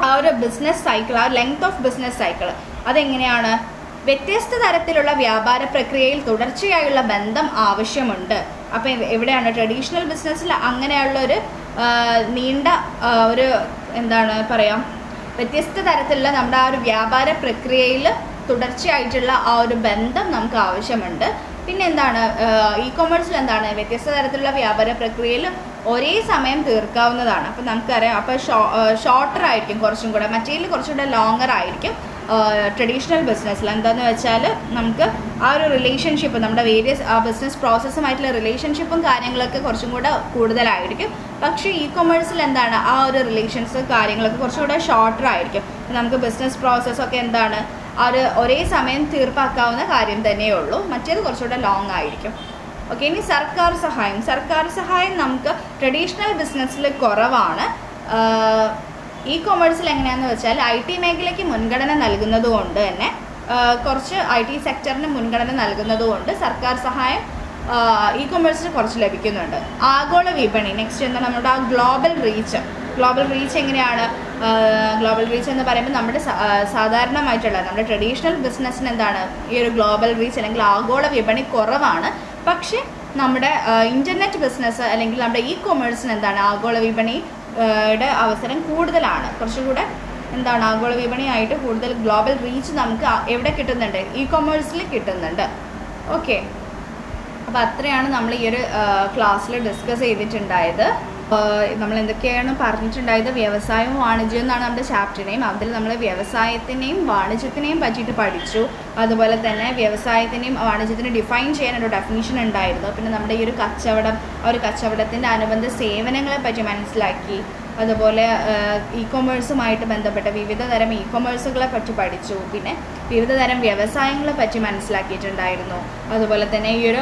ആ ഒരു ബിസിനസ് സൈക്കിൾ, ആ ലെങ്ത് ഓഫ് ബിസിനസ് സൈക്കിൾ അതെങ്ങനെയാണ്? വ്യത്യസ്ത തരത്തിലുള്ള വ്യാപാര പ്രക്രിയയിൽ തുടർച്ചയായുള്ള ബന്ധം ആവശ്യമുണ്ട്. അപ്പം എവിടെയാണ് ട്രഡീഷണൽ ബിസിനസ്സിൽ അങ്ങനെയുള്ളൊരു നീണ്ട ഒരു എന്താണ് പറയാം, വ്യത്യസ്ത തരത്തിലുള്ള നമ്മുടെ ആ ഒരു വ്യാപാര പ്രക്രിയയിൽ തുടർച്ചയായിട്ടുള്ള ആ ഒരു ബന്ധം നമുക്ക് ആവശ്യമുണ്ട്. പിന്നെ എന്താണ് ഇ കൊമേഴ്സിൽ എന്താണ് വ്യത്യസ്ത തരത്തിലുള്ള വ്യാപാര പ്രക്രിയയിൽ ഒരേ സമയം തീർക്കാവുന്നതാണ്. അപ്പം നമുക്കറിയാം, അപ്പോൾ ഷോർട്ടർ ആയിരിക്കും കുറച്ചും കൂടെ, മറ്റേതിൽ കുറച്ചും കൂടെ ലോങ്ങർ ആയിരിക്കും ട്രഡീഷണൽ ബിസിനസ്സിൽ. എന്താണെന്ന് വെച്ചാൽ നമുക്ക് ആ ഒരു റിലേഷൻഷിപ്പ് നമ്മുടെ വേരിയസ് ബിസിനസ് പ്രോസസ്സുമായിട്ടുള്ള റിലേഷൻഷിപ്പും കാര്യങ്ങളൊക്കെ കുറച്ചും കൂടെ കൂടുതലായിരിക്കും. പക്ഷേ ഇ കൊമേഴ്സിൽ എന്താണ് ആ ഒരു റിലേഷൻസ് കാര്യങ്ങളൊക്കെ കുറച്ചും കൂടെ ഷോർട്ടർ ആയിരിക്കും. നമുക്ക് ബിസിനസ് പ്രോസസ്സൊക്കെ എന്താണ് ആ ഒരു ഒരേ സമയം തീർപ്പാക്കാവുന്ന കാര്യം തന്നെയേ ഉള്ളൂ. മറ്റേത് കുറച്ചുകൂടെ ലോങ് ആയിരിക്കും. ഓക്കെ, ഇനി സർക്കാർ സഹായം നമുക്ക് ട്രഡീഷണൽ ബിസിനസ്സിൽ കുറവാണ്. ഇ കൊമേഴ്സിൽ എങ്ങനെയാണെന്ന് വെച്ചാൽ IT മേഖലയ്ക്ക് മുൻഗണന നൽകുന്നത് കൊണ്ട് തന്നെ, കുറച്ച് IT സെക്ടറിന് മുൻഗണന നൽകുന്നത് കൊണ്ട് സർക്കാർ സഹായം ഇ കൊമേഴ്സിന് കുറച്ച് ലഭിക്കുന്നുണ്ട്. ആഗോള വിപണി, നെക്സ്റ്റ് എന്താണ് നമ്മുടെ ആ ഗ്ലോബൽ റീച്ച് എങ്ങനെയാണ്? ഗ്ലോബൽ റീച്ച് എന്ന് പറയുമ്പോൾ നമ്മുടെ സാധാരണമായിട്ടുള്ള നമ്മുടെ ട്രഡീഷണൽ ബിസിനസ്സിന് എന്താണ് ഈ ഒരു ഗ്ലോബൽ റീച്ച് അല്ലെങ്കിൽ ആഗോള വിപണി കുറവാണ്. പക്ഷേ നമ്മുടെ ഇൻ്റർനെറ്റ് ബിസിനസ് അല്ലെങ്കിൽ നമ്മുടെ ഇ കൊമേഴ്സിന് എന്താണ് ആഗോള വിപണിയുടെ അവസരം കൂടുതലാണ്. കുറച്ചുകൂടെ എന്താണ് ആഗോള വിപണിയായിട്ട് കൂടുതൽ ഗ്ലോബൽ റീച്ച് നമുക്ക് എവിടെ കിട്ടുന്നുണ്ട്? ഇ കൊമേഴ്സിൽ കിട്ടുന്നുണ്ട്. ഓക്കെ, അപ്പോൾ അത്രയാണ് നമ്മൾ ഈ ഒരു ക്ലാസ്സിൽ ഡിസ്കസ് ചെയ്തിട്ടുണ്ടായത്. നമ്മൾ എന്തൊക്കെയാണ് പറഞ്ഞിട്ടുണ്ടായത്? വ്യവസായവും വാണിജ്യവും എന്നാണ് നമ്മുടെ ചാപ്റ്റർ നെയിം. അതിൽ നമ്മൾ വ്യവസായത്തിനെയും വാണിജ്യത്തിനെയും പറ്റിയിട്ട് പഠിച്ചു. അതുപോലെ തന്നെ വ്യവസായത്തിനെയും വാണിജ്യത്തിനെയും ഡിഫൈൻ ചെയ്യാനൊരു ഡെഫിനിഷൻ ഉണ്ടായിരുന്നു. പിന്നെ നമ്മുടെ ഈ ഒരു കച്ചവടം, ആ ഒരു കച്ചവടത്തിൻ്റെ അനുബന്ധ സേവനങ്ങളെ പറ്റി മനസ്സിലാക്കി. അതുപോലെ ഇ കൊമേഴ്സുമായിട്ട് ബന്ധപ്പെട്ട വിവിധ തരം ഇ കൊമേഴ്സുകളെ പറ്റി പഠിച്ചു. പിന്നെ വിവിധ തരം വ്യവസായങ്ങളെ പറ്റി മനസ്സിലാക്കിയിട്ടുണ്ടായിരുന്നു. അതുപോലെ തന്നെ ഈ ഒരു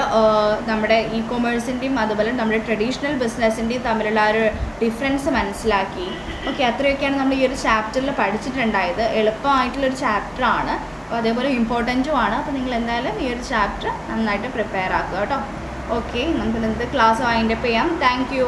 നമ്മുടെ ഇ കൊമേഴ്സിൻ്റെയും അതുപോലെ നമ്മുടെ ട്രഡീഷണൽ ബിസിനസ്സിൻ്റെയും തമ്മിലുള്ള ആ ഒരു ഡിഫറൻസ് മനസ്സിലാക്കി. ഓക്കെ, അത്രയൊക്കെയാണ് നമ്മൾ ഈ ഒരു ചാപ്റ്ററിൽ പഠിച്ചിട്ടുണ്ടായത്. എളുപ്പമായിട്ടുള്ളൊരു ചാപ്റ്ററാണ്, അപ്പോൾ അതേപോലെ ഇമ്പോർട്ടൻറ്റുമാണ്. അപ്പോൾ നിങ്ങൾ എന്തായാലും ഈ ഒരു ചാപ്റ്റർ നന്നായിട്ട് പ്രിപ്പയർ ആക്കുക കേട്ടോ. ഓക്കെ, നമുക്ക് ഇന്നത്തെ ക്ലാസ് വൈൻഡപ്പ് ചെയ്യാം. Thank you.